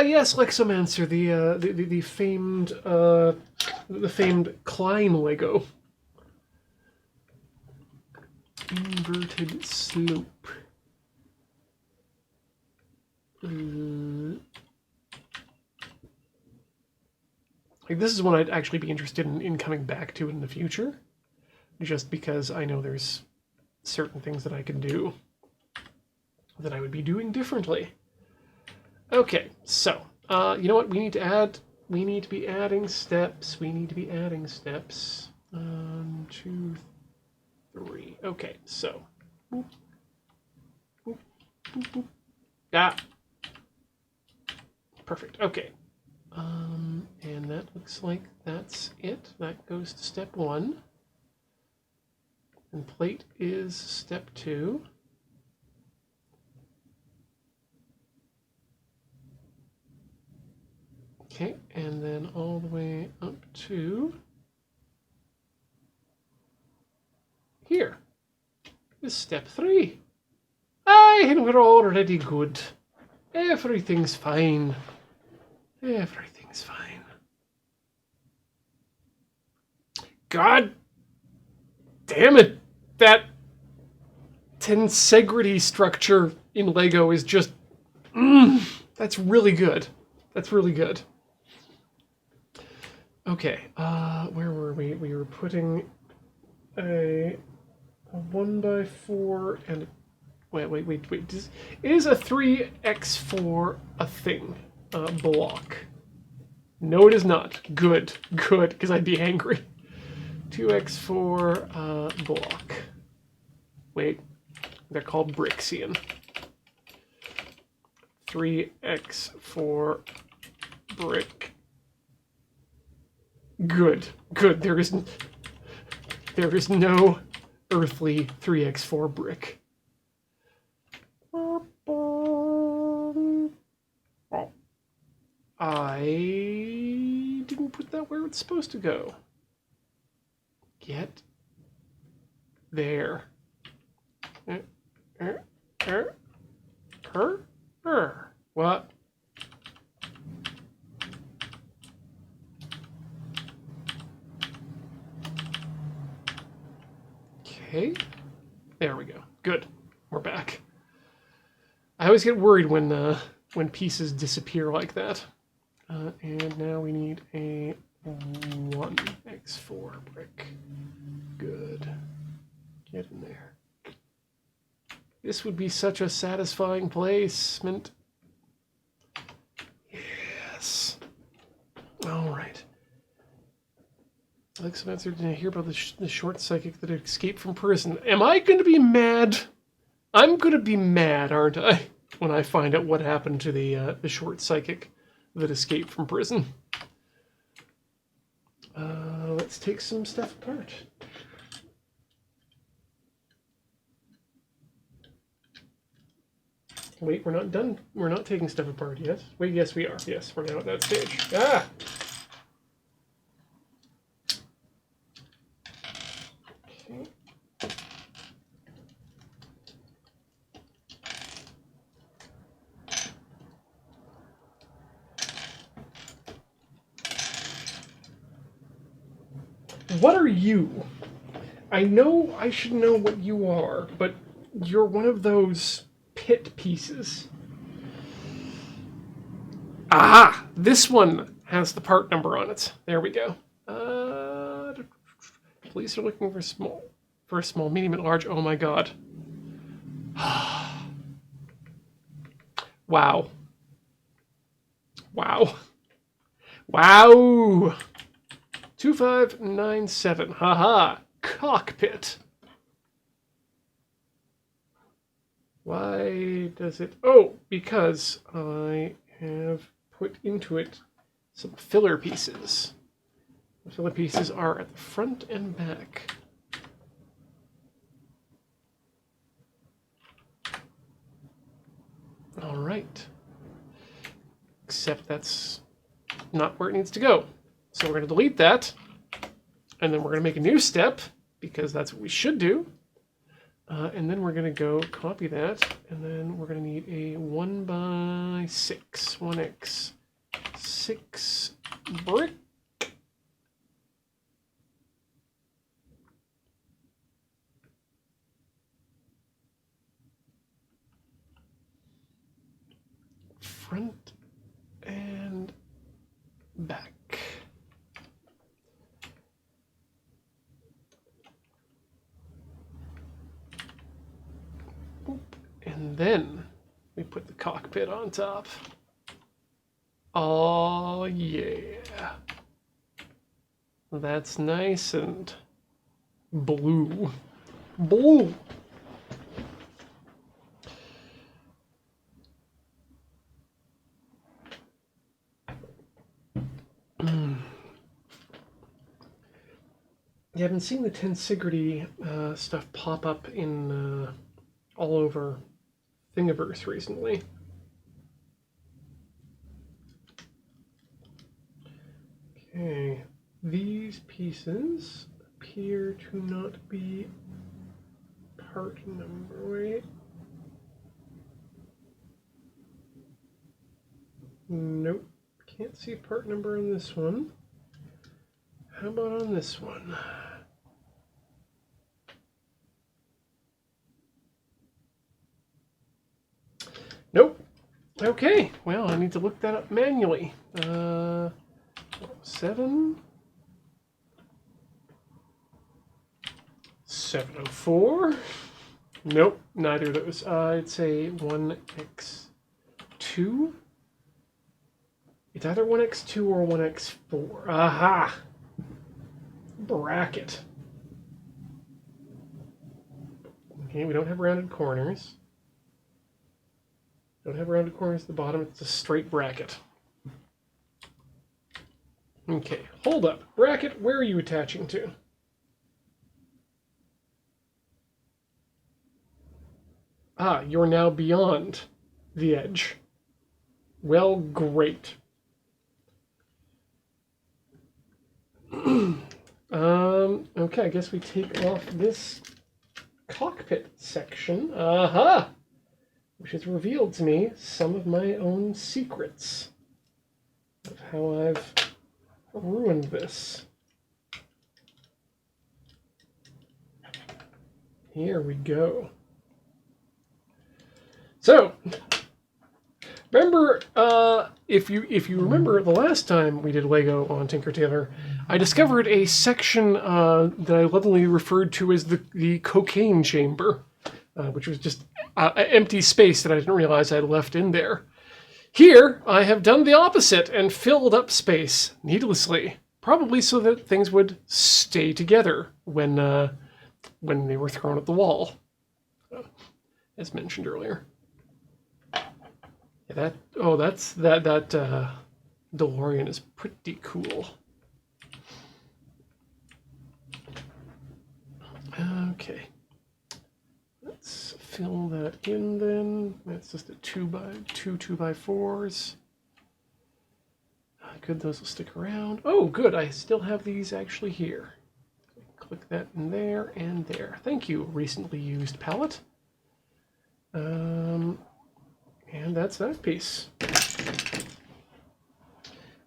Yes, Lexomancer, the famed Klein Lego. Inverted slope. Like, this is one I'd actually be interested in coming back to in the future, just because I know there's certain things that I can do that I would be doing differently. Okay, so, you know what? We need to be adding steps. 1, 2, 3. Okay, so. Boop, boop, boop, boop. Ah. Perfect, okay. And that looks like that's it. That goes to step 1. And plate is step 2. Okay, and then all the way up to here is step 3. Ah! and we're already good. Everything's fine. Everything's fine. God damn it! That tensegrity structure in Lego is just... that's really good. That's really good. Okay, where were we? We were putting a 1x4 and... Wait. Is a 3x4 a thing? Block. No, it is not. Good, because I'd be angry. 2x4 block. Wait, they're called bricks, Ian. 3x4 brick. Good. There is no earthly 3x4 brick. I didn't put that where it's supposed to go. Get there. What? Okay. There we go. Good. We're back. I always get worried when pieces disappear like that. And now we need a 1x4 brick. Good. Get in there. This would be such a satisfying placement. Yes. All right. Alex answered, did I hear about the short psychic that escaped from prison? Am I going to be mad? I'm going to be mad, aren't I, when I find out what happened to the short psychic that escaped from prison. Let's take some stuff apart. Wait, we're not done. We're not taking stuff apart yet. Wait, yes, we are. Yes, we're now at that stage. Ah! Okay. What are you? I know I should know what you are, but you're one of those pit pieces. Aha! This one has the part number on it. There we go. Police are looking for small, medium, and large. Oh my god. Wow. Wow. 2597. Haha. Cockpit. Why does it... Oh, because I have put into it some filler pieces. The filler pieces are at the front and back. All right. Except that's not where it needs to go. So we're going to delete that. And then we're going to make a new step, because that's what we should do. And then we're going to go copy that, and then we're going to need a 1x6, 1x6 brick. Front and back. And then we put the cockpit on top. Oh yeah. That's nice and blue. Blue. Yeah, I've been seeing the tensegrity stuff pop up in all over Thingiverse recently. Okay, these pieces appear to not be part number. Wait. Nope. Can't see part number on this one. How about on this one? Nope. Okay, well, I need to look that up manually. 7. 704. Nope, neither of those. I'd say 1x2. It's either 1x2 or 1x4. Aha! Bracket. Okay, we don't have rounded corners. Don't have rounded corners at the bottom. It's a straight bracket. Okay, hold up. Bracket, where are you attaching to? Ah, you're now beyond the edge. Well, great. Okay, I guess we take off this cockpit section. Aha! Which has revealed to me some of my own secrets of how I've ruined this. Here we go. So, remember, if you remember the last time we did Lego on Tinker Tailor, I discovered a section that I lovingly referred to as the cocaine chamber, which was just empty space that I didn't realize I had left in there. Here, I have done the opposite and filled up space needlessly, probably so that things would stay together when they were thrown at the wall, as mentioned earlier. Yeah, that DeLorean is pretty cool. Okay, let's fill that in then. That's just a 2x2 2x4s. Good, those will stick around. Oh, good, I still have these actually here. Click that in there and there. Thank you, recently used palette. And that's that piece.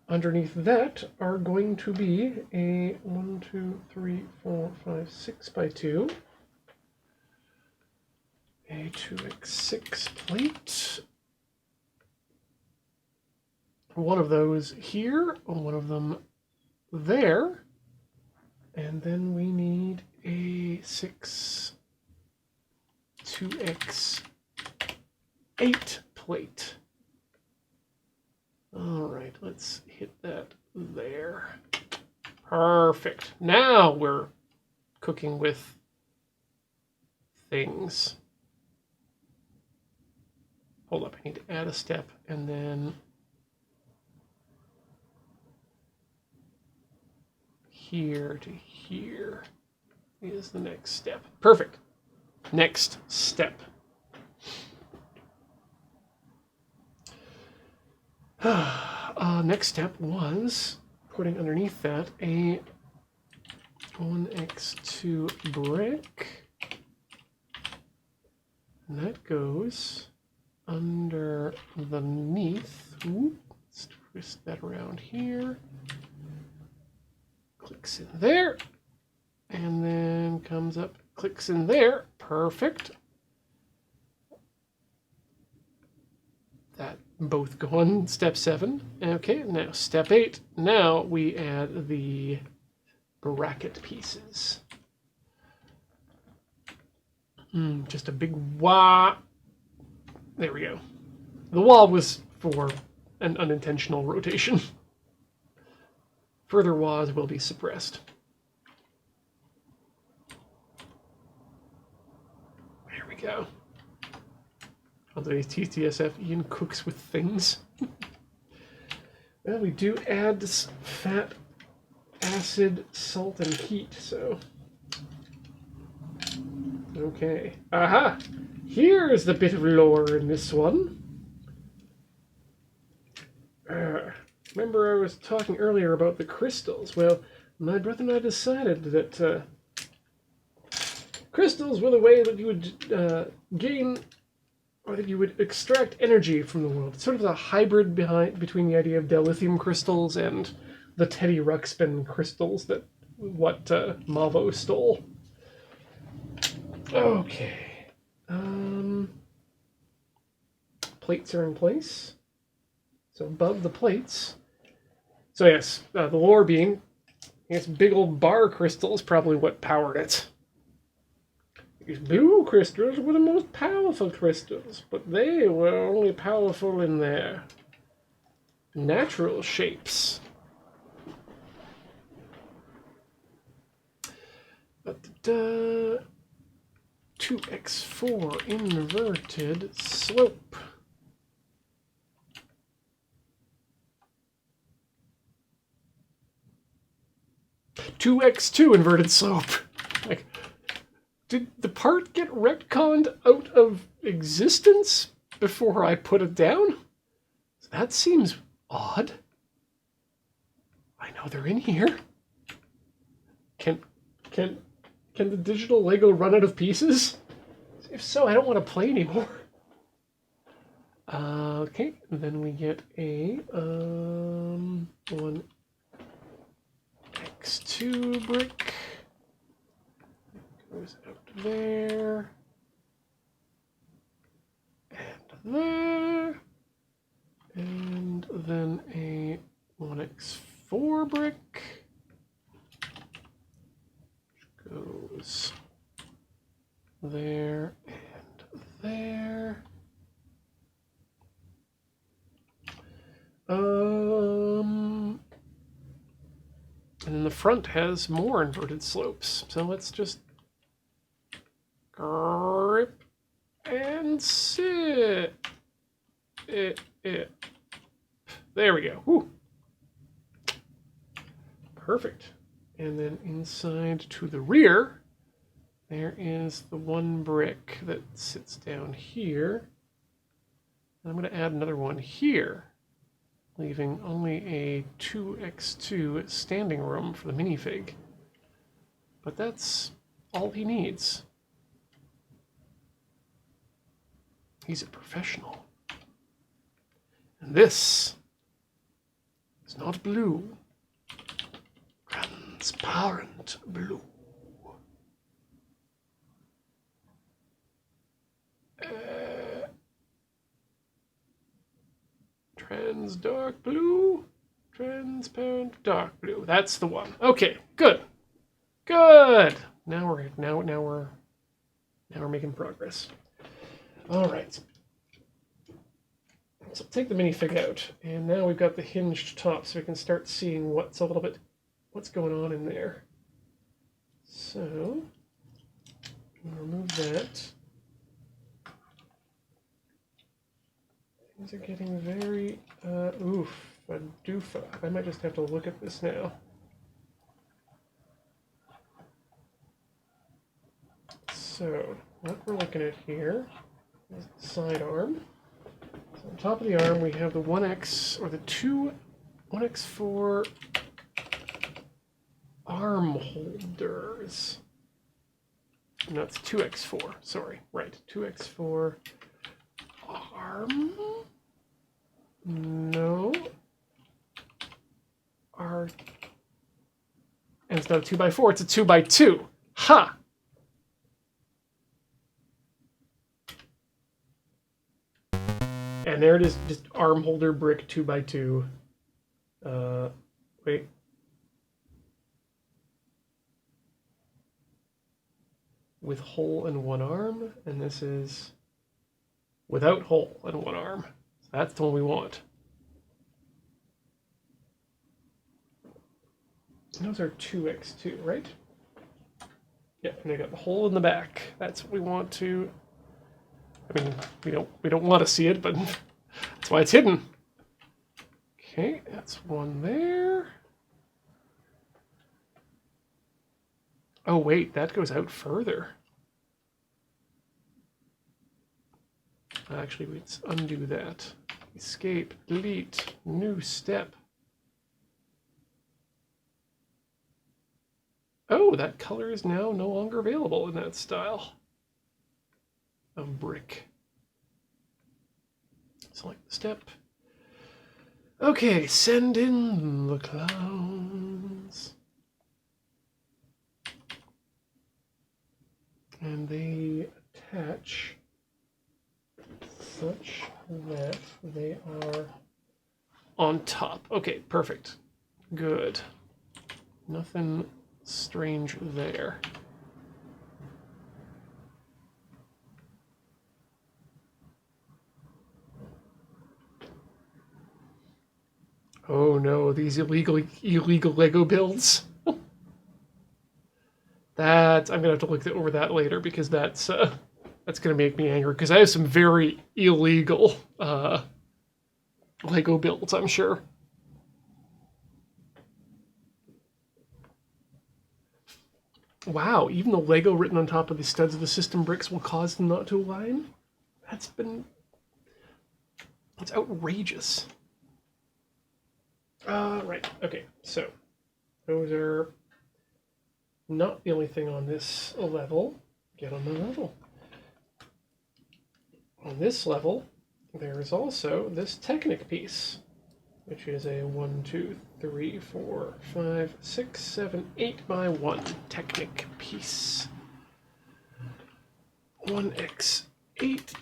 Underneath that are going to be a 1, 2, 3, 4, 5, 6x2, a 2x6 plate, one of those here, one of them there, and then we need a 2x8 plate. All right, let's hit that there. Perfect. Now we're cooking with things. Hold up, I need to add a step and then here to here is the next step. Perfect. Next step. Next step was putting underneath that a 1x2 brick. And that goes underneath. Ooh, let's twist that around here. Clicks in there. And then comes up, clicks in there. Perfect. That both go on step 7. Okay, now step 8. Now we add the bracket pieces. Just a big wah. There we go. The wah was for an unintentional rotation. Further wahs will be suppressed. There we go. On today's TTSF, Ian cooks with things. Well, we do add fat, acid, salt, and heat, so... Okay. Aha! Here's the bit of lore in this one. Remember I was talking earlier about the crystals? Well, my brother and I decided that crystals were the way that you would gain or that you would extract energy from the world. It's sort of a hybrid between the idea of dilithium crystals and the Teddy Ruxpin crystals that Mavo stole. Okay. Plates are in place. So above the plates. So yes, the lore being, this big old bar crystal is probably what powered it. These blue crystals were the most powerful crystals, but they were only powerful in their natural shapes. But 2x4 inverted slope. Two x2 inverted slope. Like, did the part get retconned out of existence before I put it down? That seems odd. I know they're in here. Can the digital Lego run out of pieces? If so, I don't want to play anymore. Okay, then we get a 1x2 brick. Goes out there. And there. And then a 1x4 brick. Goes there and there. And then the front has more inverted slopes. So let's just grip and sit. There we go. Whew. Perfect. And then inside to the rear, there is the one brick that sits down here. I'm going to add another one here, leaving only a 2x2 standing room for the minifig. But that's all he needs. He's a professional. And this is not blue. Transparent blue. Trans dark blue. Transparent dark blue. That's the one. Okay, good. Good. Now we're making progress. All right. So take the minifig out, and now we've got the hinged top, so we can start seeing what's going on in there. So remove that. Things are getting very a doofa. I might just have to look at this now. So what we're looking at here is the side arm. So on top of the arm, we have the 1x or the 1x4 arm holders. No, it's 2x4. Sorry, right. 2x4 arm. No. And it's not a 2x4, it's a 2x2. Ha! And there it is, just arm holder brick 2x2. Wait. With hole in one arm, and this is without hole in one arm. So that's the one we want. And those are 2x2, right? Yeah, and they got the hole in the back. That's what we want to. I mean, we don't want to see it, but that's why it's hidden. Okay, that's one there. Oh wait, that goes out further. Actually, let's undo that. Escape, delete, new step. Oh, that color is now no longer available in that style of brick. Select the step. Okay, send in the clowns. And they attach such that they are on top. Okay, perfect. Good. Nothing strange there. Oh no, these illegal Lego builds. I'm gonna have to look over that later because that's gonna make me angry because I have some very illegal Lego builds, I'm sure. Wow, even the Lego written on top of the studs of the system bricks will cause them not to align? That's outrageous. Right, okay, so those are not the only thing on this level. Get on the level. On this level, there is also this Technic piece, which is a 1, 2, 3, 4, 5, 6, 7, 8 by 1 Technic piece. 1x8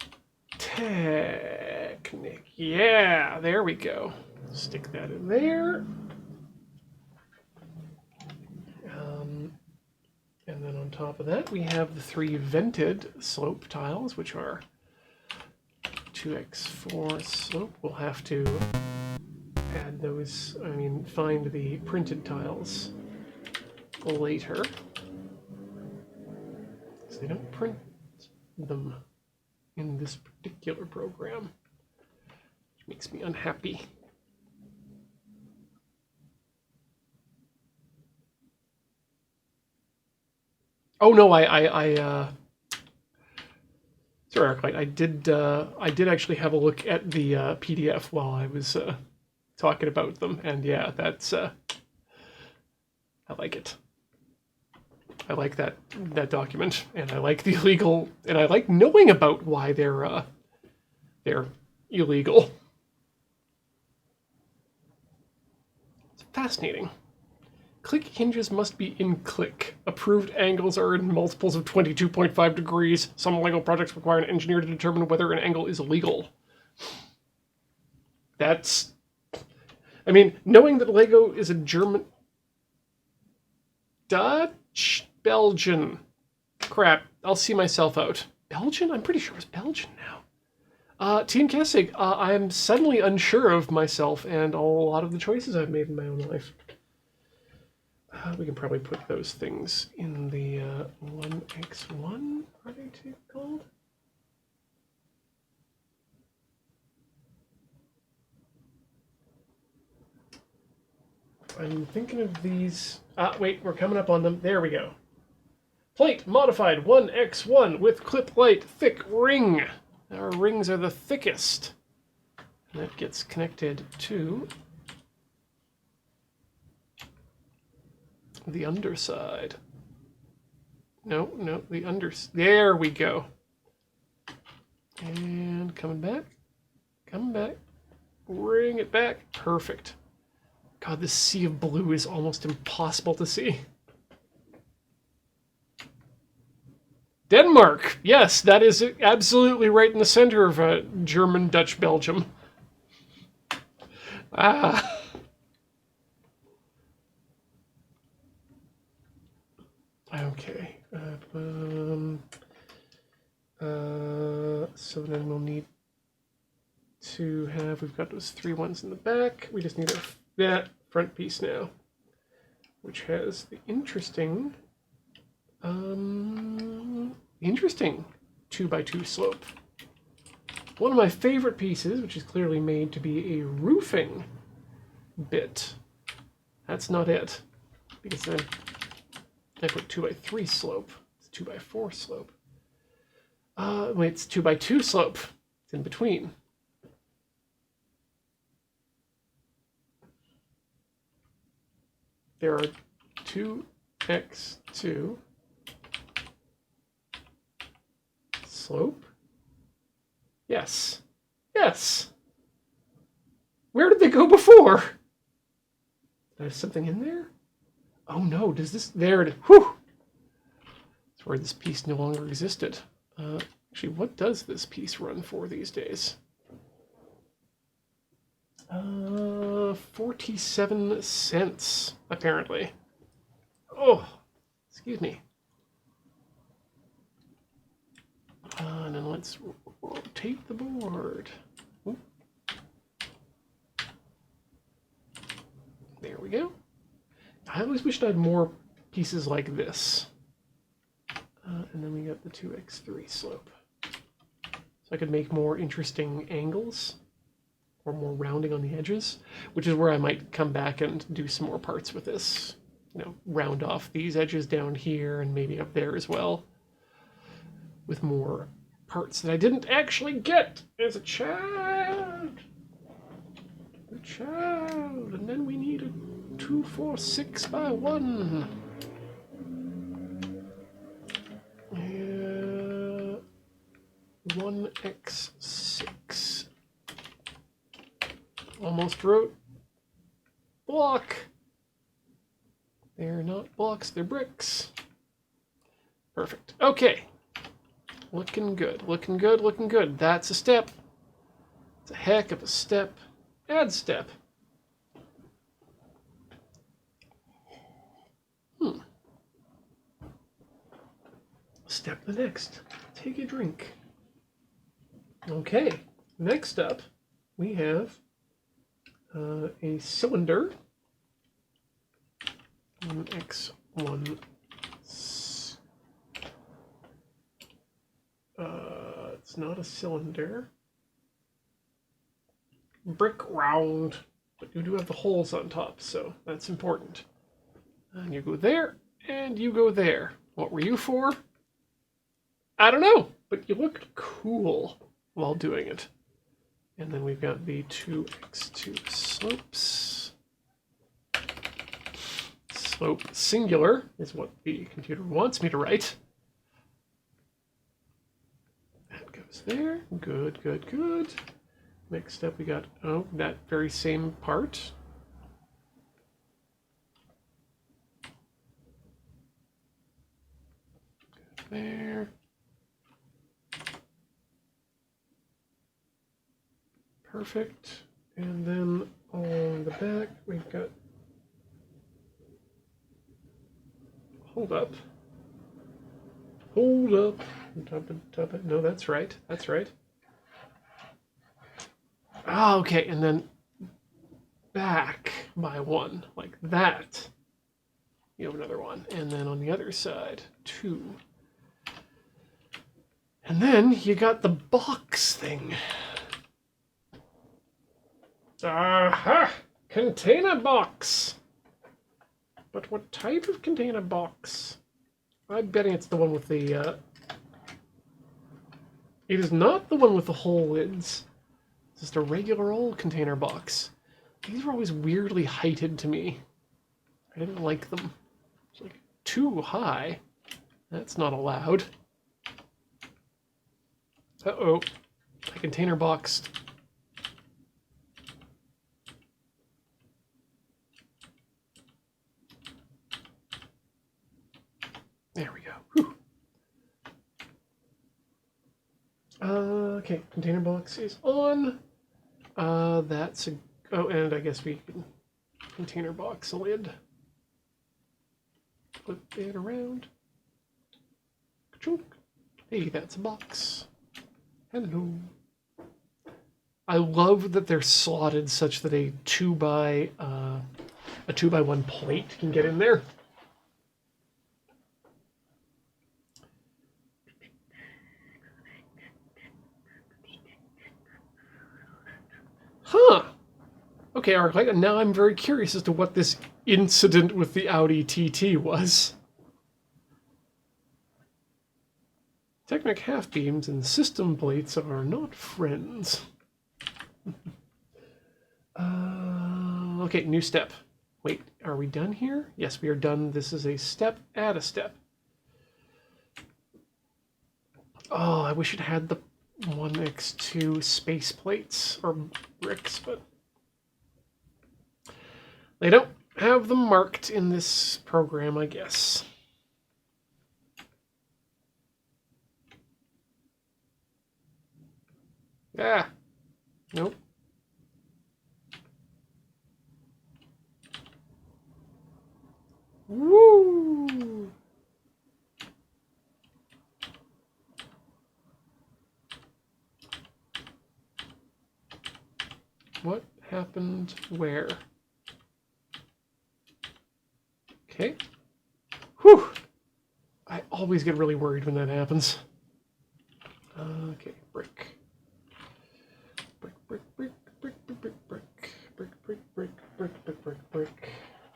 Technic. Yeah, there we go. Stick that in there. And then on top of that, we have the 3 vented slope tiles, which are 2x4 slope. We'll have to add those, find the printed tiles later. So they don't print them in this particular program, which makes me unhappy. Oh no, sorry, Arclight. I did actually have a look at the PDF while I was talking about them, and yeah, that's I like it. I like that document, and I like the illegal, and I like knowing about why they're illegal. It's fascinating. Click hinges must be in click. Approved angles are in multiples of 22.5 degrees. Some LEGO projects require an engineer to determine whether an angle is legal. That's... knowing that LEGO is a German... Dutch? Belgian. Crap, I'll see myself out. Belgian? I'm pretty sure it's Belgian now. Team Kessig, I am suddenly unsure of myself and a lot of the choices I've made in my own life. We can probably put those things in the 1x1, are they two called? I'm thinking of these. Wait, we're coming up on them. There we go. Plate modified 1x1 with clip light thick ring. Our rings are the thickest. And that gets connected to the underside. No, the underside. There we go. And coming back. Bring it back. Perfect. God, this sea of blue is almost impossible to see. Denmark! Yes, that is absolutely right in the center of German, Dutch, Belgium. Okay. So then we'll need to have, we've got those 3 ones in the back. We just need that front piece now, which has the interesting 2x2 slope. One of my favorite pieces, which is clearly made to be a roofing bit. That's not it, because then I put 2x3 slope. It's 2x4 slope. Wait, it's 2x2 slope. It's in between. There are 2x2 slope. Yes. Where did they go before? There's something in there? Oh no, does this... There it is. Whew! That's where this piece no longer existed. Actually, what does this piece run for these days? 47 cents, apparently. Oh, excuse me. And then let's rotate the board. Ooh. There we go. I always wished I had more pieces like this. And then we got the 2x3 slope. So I could make more interesting angles, or more rounding on the edges, which is where I might come back and do some more parts with this. You know, round off these edges down here and maybe up there as well, with more parts that I didn't actually get as a child. A child. And then we need a 2, 4, 6 by 1. 1x6. Almost wrote block. They're not blocks, they're bricks. Perfect. Okay. Looking good, looking good, looking good. That's a step. It's a heck of a step. Add step. Step the next. Take a drink. Okay. Next up, we have a cylinder. 1x1. It's not a cylinder. Brick round, but you do have the holes on top, so that's important. And you go there, and you go there. What were you for? I don't know, but you looked cool while doing it. And then we've got the 2x2 slopes. Slope singular is what the computer wants me to write. That goes there. Good, good, good. Next up we got, oh, that very same part. There. Perfect. And then on the back we've got, hold up. Hold up. Top it. No, that's right. That's right. Ah, okay, and then back by 1, like that. You have another one. And then on the other side, 2. And then you got the box thing. Aha! Container box! But what type of container box? I'm betting it's the one with the, It is not the one with the hole lids. It's just a regular old container box. These were always weirdly heighted to me. I didn't like them. It's like too high. That's not allowed. Uh-oh. I container boxed. There we go. Whew. Okay, container box is on. That's a... Oh, and I guess we can container box lid. Flip it around. Ka-chunk. Hey, that's a box. Hello. I love that they're slotted such that a 2x1 plate can get in there. Huh. Okay, Arclight, and now I'm very curious as to what this incident with the Audi TT was. Technic half-beams and system plates are not friends. Okay, new step. Wait, are we done here? Yes, we are done. This is a step. Add a step. Oh, I wish it had the 1x2 space plates or bricks, but They don't have them marked in this program, I guess. Ah, nope. Woo! What happened where? Okay. Whew! I always get really worried when that happens. Okay, brick. Brick, brick, brick, brick, brick, brick, brick. Brick, brick, brick, brick, brick, brick, brick.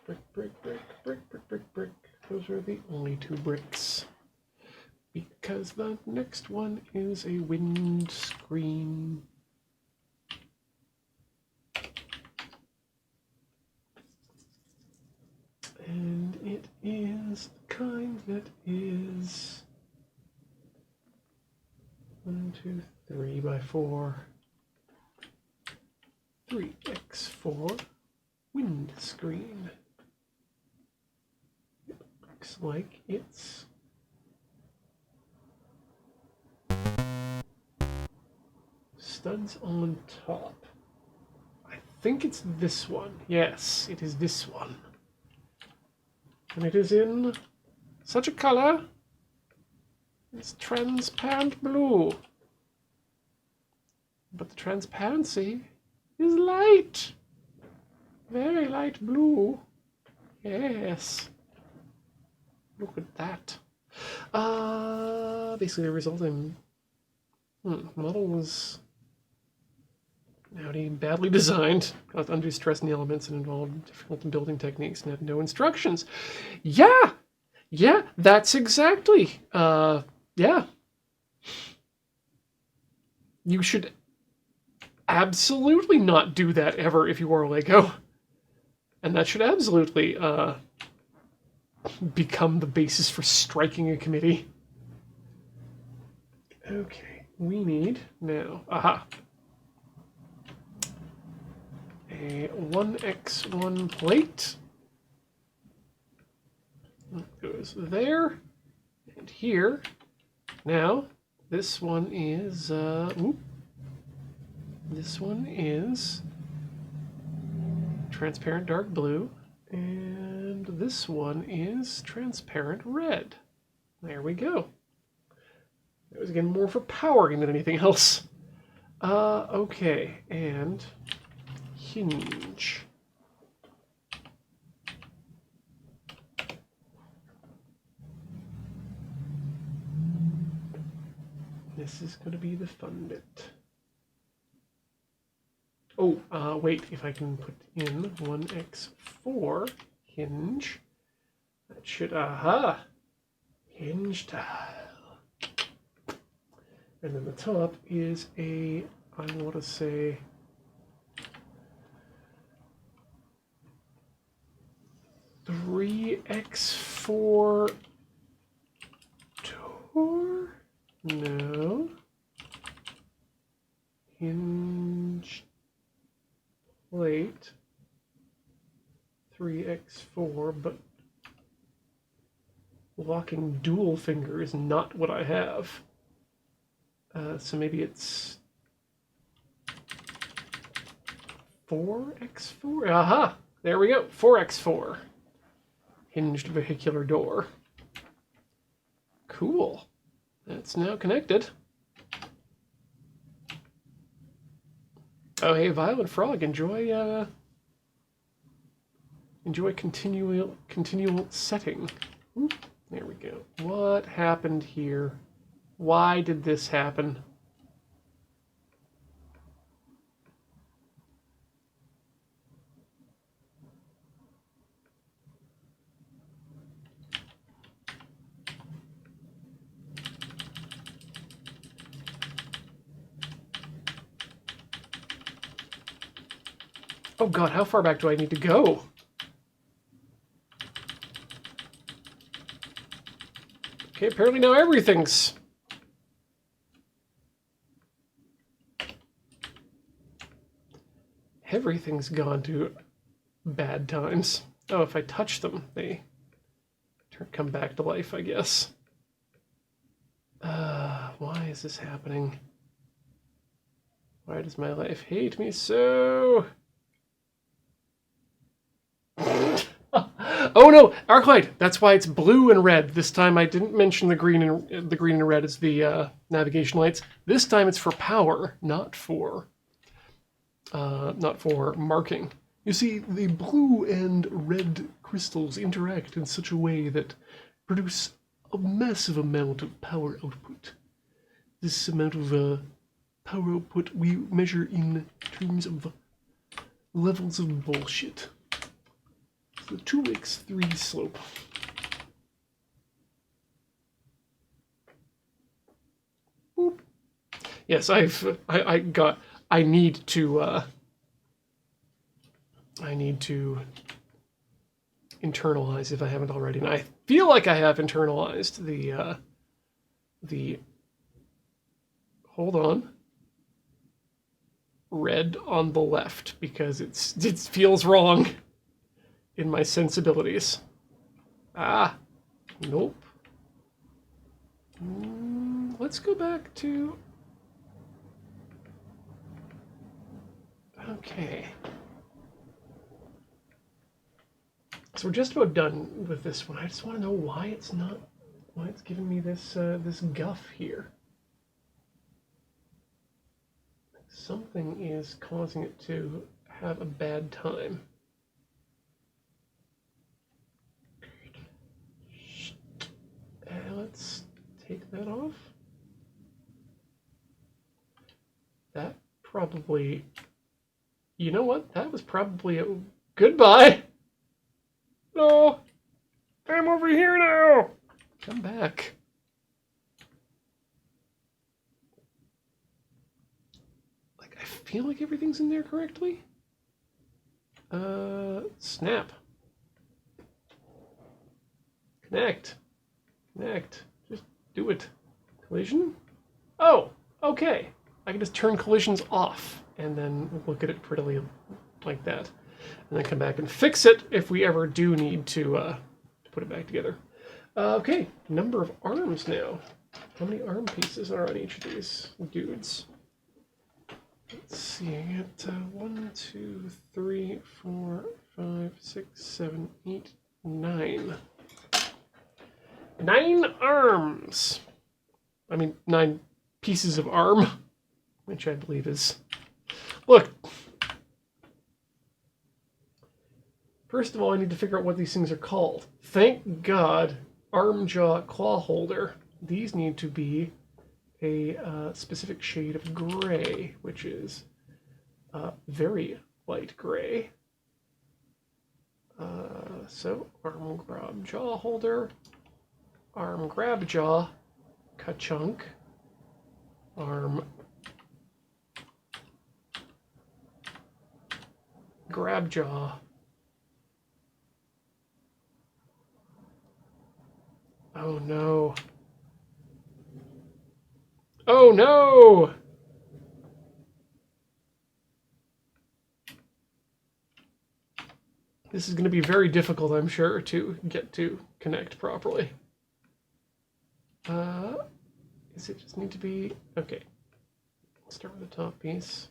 Brick, brick, brick, brick, brick, brick, brick. Those are the only 2 bricks. Because the next one is a windscreen. And it is the kind that is 1, 2, 3 by 4. 3x4 windscreen. It looks like it's studs on top. I think it's this one. Yes, it is this one. And it is in such a color. It's transparent blue. But the transparency is light. Very light blue. Yes. Look at that. Basically the resulting model was badly designed, caused undue stress in the elements, and involved difficult building techniques, and had no instructions. Yeah, that's exactly. Yeah. You should absolutely not do that ever if you are Lego. And that should absolutely become the basis for striking a committee. Okay, we need now, a 1x1 plate. That goes there and here. Now, this one is, this one is transparent dark blue, and this one is transparent red. There we go. That was again more for powering than anything else. Okay, and hinge. This is going to be the fun bit. Oh, wait, if I can put in 1x4 hinge, that should, hinge tile. And then the top is a, I want to say, 3x4 door? No. Hinge plate 3x4, but locking dual finger is not what I have. So maybe it's 4x4? Aha! There we go, 4x4. Hinged vehicular door. Cool. That's now connected. Oh, hey, Violet Frog, enjoy continual setting. Ooh, there we go. What happened here? Why did this happen? Oh god, how far back do I need to go? Okay, apparently now everything's... Everything's gone to bad times. Oh, if I touch them, they come back to life, I guess. Why is this happening? Why does my life hate me so? Oh no, Arclight! That's why it's blue and red. This time I didn't mention the green and red as the navigation lights. This time it's for power, not for marking. You see, the blue and red crystals interact in such a way that produce a massive amount of power output. This amount of power output we measure in terms of levels of bullshit. The 2x3 slope. Boop. Yes, I need to internalize if I haven't already, and I feel like I have internalized the hold on, red on the left, because it feels wrong in my sensibilities. Ah, nope. Let's go back to... Okay. So we're just about done with this one. I just want to know why it's giving me this this guff here. Something is causing it to have a bad time. Let's take that off. That probably... You know what? That was probably a... Goodbye! No! I'm over here now! Come back. Like, I feel like everything's in there correctly. Snap. Connect. Connect. Just do it. Collision? Oh, okay. I can just turn collisions off and then look at it prettily like that. And then come back and fix it if we ever do need to put it back together. Okay, number of arms now. How many arm pieces are on each of these dudes? Let's see, I got 1, 2, 3, 4, 5, 6, 7, 8, 9. 9 arms. I mean, 9 pieces of arm, which I believe is... Look. First of all, I need to figure out what these things are called. Thank God, arm jaw claw holder. These need to be a specific shade of gray, which is very light gray. So, arm grab jaw holder, arm grab jaw, ka-chunk, arm grab jaw. Oh no. Oh no! This is going to be very difficult, I'm sure, to get to connect properly. Does it just need to be... Okay. Let's start with the top piece.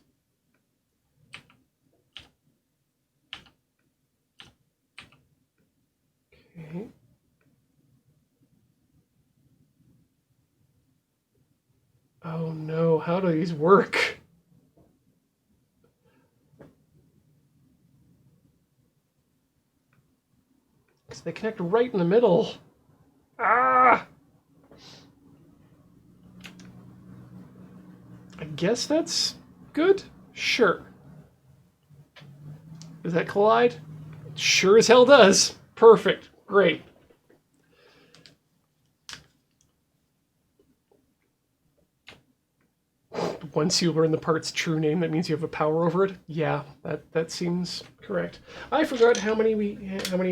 Okay. Oh no, how do these work? Because they connect right in the middle. Ah! I guess that's good? Sure. Does that collide? Sure as hell does. Perfect. Great. Once you learn the part's true name, that means you have a power over it. Yeah, that seems correct. I forgot how many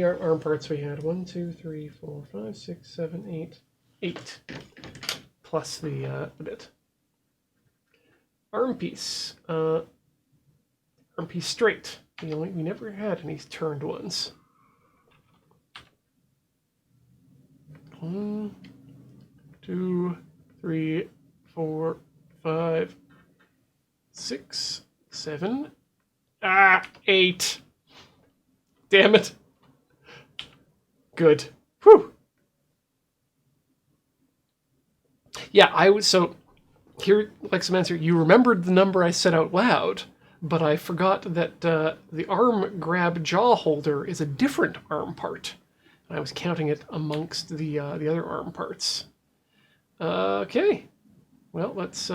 arm parts we had. 1, 2, 3, 4, 5, 6, 7, 8. 8. Plus the bit. Arm piece. Arm arm piece straight. We never had any turned ones. 1, 2, 3, 4, 5, 6, 7. 8. Damn it. Good. Whew. Yeah, so here, Lexamancer, you remembered the number I said out loud, but I forgot that the arm grab jaw holder is a different arm part. I was counting it amongst the other arm parts. Okay. Well, let's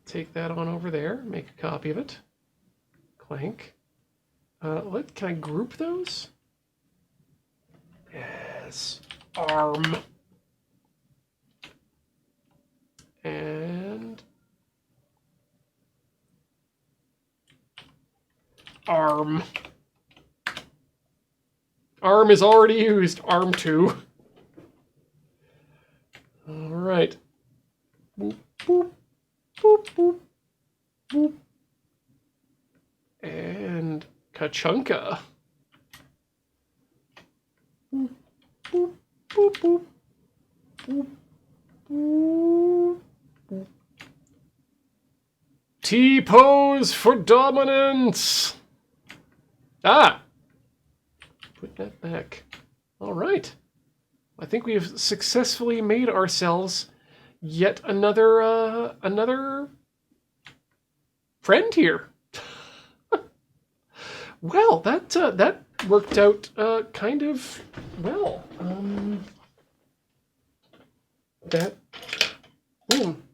take that on over there, make a copy of it. Clank. Can I group those? Yes. Arm. And arm. Arm is already used. Arm 2. All right. Boop, boop, boop, boop, boop. And Kachunka. Boop, boop, boop, boop, boop, boop, boop. T-pose for dominance. Ah. Put that back. All right. I think we have successfully made ourselves yet another friend here. Well, that worked out kind of well.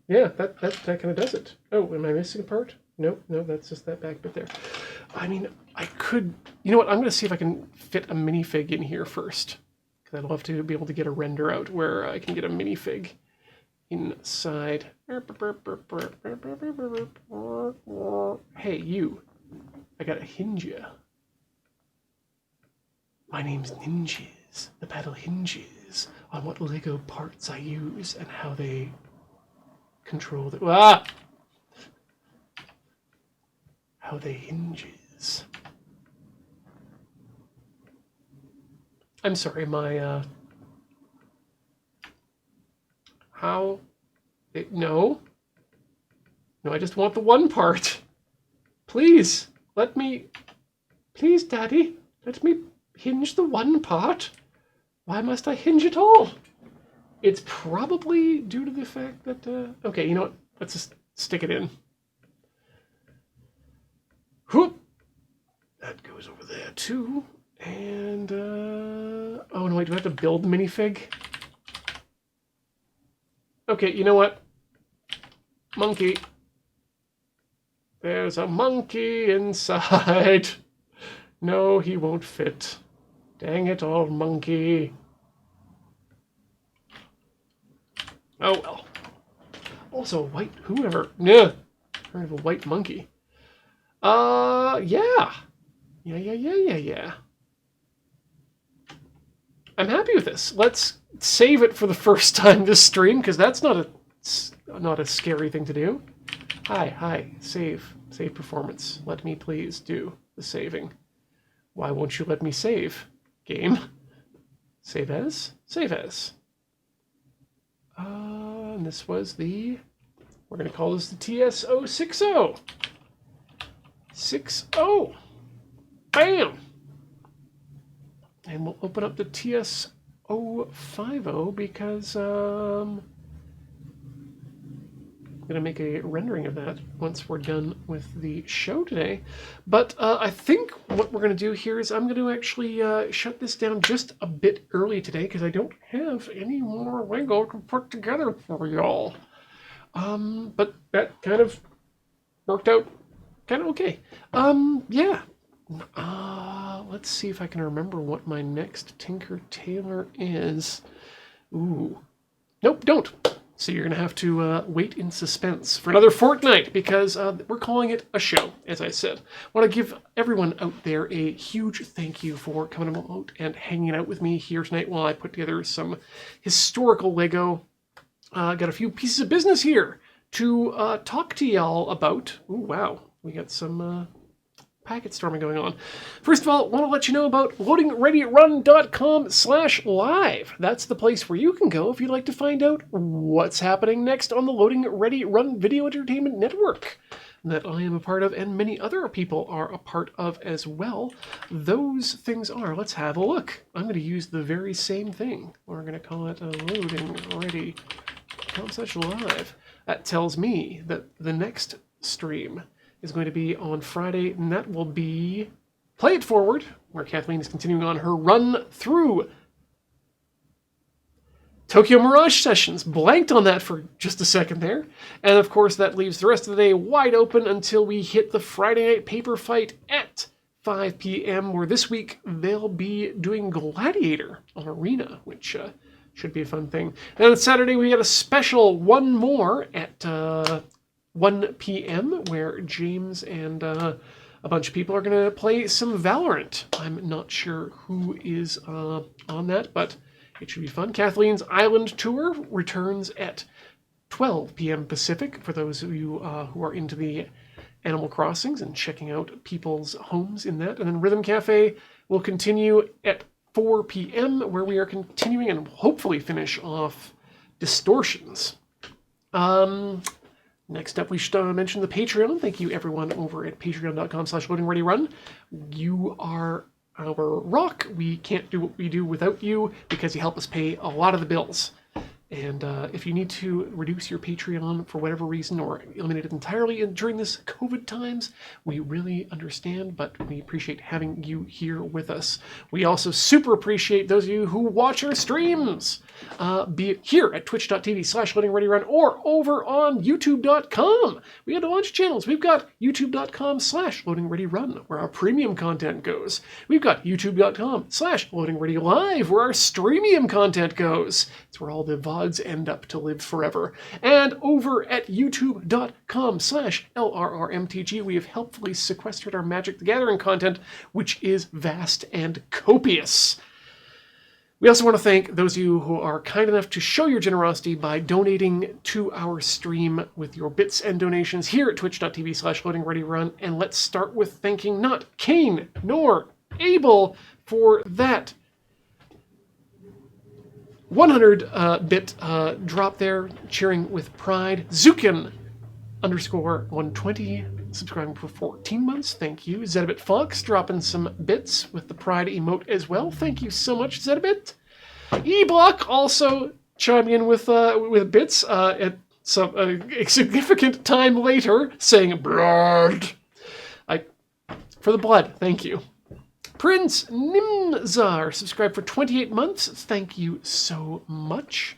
Yeah, that kind of does it. Oh, am I missing a part? No, that's just that back bit there. I mean, I could... You know what? I'm going to see if I can fit a minifig in here first. Because I'd love to be able to get a render out where I can get a minifig inside. Hey, you. I gotta hinge ya. My name's Ninjas. The battle hinges on what Lego parts I use and how they control the... Ah! How they hinges. I'm sorry, my, How... No. No, I just want the one part. Please, let me... Please, Daddy, let me hinge the one part. Why must I hinge it all? It's probably due to the fact that... Okay, you know what? Let's just stick it in. Whoop! That goes over there, too. And, oh, no, wait, do I have to build the minifig? Okay, you know what? Monkey. There's a monkey inside. No, he won't fit. Dang it all, monkey. Oh, well. Also, white, whoever. Yeah. Heard of a white monkey. Yeah. Yeah. I'm happy with this. Let's save it for the first time this stream, because that's not a scary thing to do. Hi, save performance. Let me please do the saving. Why won't you let me save? Game. Save as? Save as. And this was we're going to call this the TS060. 60. Bam! And we'll open up the TS050 because I'm going to make a rendering of that once we're done with the show today. But I think what we're going to do here is I'm going to actually shut this down just a bit early today because I don't have any more Lego to put together for y'all. But that kind of worked out kind of okay. Yeah. Let's see if I can remember what my next Tinker Tailor is. Ooh. Nope, don't. So you're going to have to wait in suspense for another fortnight because we're calling it a show, as I said. I want to give everyone out there a huge thank you for coming out and hanging out with me here tonight while I put together some historical Lego. Got a few pieces of business here to talk to y'all about. Ooh, wow. We got some packet storming going on. First of all, I want to let you know about loadingreadyrun.com/live. That's the place where you can go if you'd like to find out what's happening next on the Loading Ready Run Video Entertainment Network that I am a part of and many other people are a part of as well. Those things are, let's have a look. I'm going to use the very same thing. We're going to call it a Loading Ready.com/live. That tells me that the next stream is going to be on Friday, and that will be Play It Forward, where Kathleen is continuing on her run through Tokyo Mirage Sessions. Blanked on that for just a second there. And of course, that leaves the rest of the day wide open until we hit the Friday night paper fight at 5 p.m., where this week they'll be doing Gladiator on Arena, which should be a fun thing. And on Saturday, we got a special one more at 1 p.m., where James and a bunch of people are going to play some Valorant. I'm not sure who is on that, but it should be fun. Kathleen's Island Tour returns at 12 p.m. Pacific, for those of you who are into the Animal Crossings and checking out people's homes in that. And then Rhythm Cafe will continue at 4 p.m., where we are continuing and hopefully finish off Distortions. Next up, we should mention the Patreon. Thank you, everyone, over at patreon.com/loadingreadyrun. You are our rock. We can't do what we do without you because you help us pay a lot of the bills. And if you need to reduce your Patreon for whatever reason or eliminate it entirely during this COVID times, we really understand, but we appreciate having you here with us. We also super appreciate those of you who watch our streams, be it here at twitch.tv/loadingreadyrun or over on youtube.com. We have a bunch of channels. We've got youtube.com/loadingreadyrun, where our premium content goes. We've got youtube.com/loadingreadylive, where our streamium content goes. It's where all the VODs end up to live forever. And over at youtube.com/LRRMTG, we have helpfully sequestered our Magic the Gathering content, which is vast and copious. We also want to thank those of you who are kind enough to show your generosity by donating to our stream with your bits and donations here at twitch.tv/loadingreadyrun. And let's start with thanking not Kane nor Abel for that 100-bit drop there, cheering with pride. Zukin_120, subscribing for 14 months. Thank you. Zedabit Fox dropping some bits with the pride emote as well. Thank you so much, Zedabit. E-Block also chiming in with bits at some a significant time later, saying blood. For the blood, thank you. Prince Nimzar, subscribed for 28 months. Thank you so much.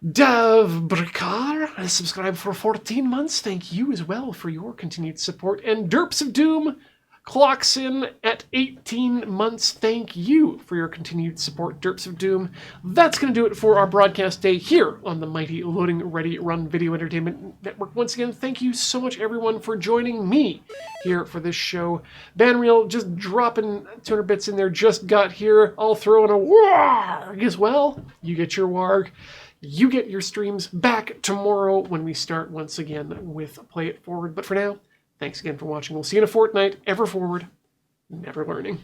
Dav Brikar has subscribed for 14 months. Thank you as well for your continued support. And Derps of Doom clocks in at 18 months. Thank you for your continued support, Derps of Doom. That's going to do it for our broadcast day here on the mighty Loading Ready Run Video Entertainment Network. Once again, thank you so much, everyone, for joining me here for this show. Banreal just dropping 200 bits in there, just got here. I'll throw in a warg as well. You get your warg. You get your streams back tomorrow when we start once again with Play It Forward. But for now, thanks again for watching. We'll see you in a fortnight. Ever forward, never learning.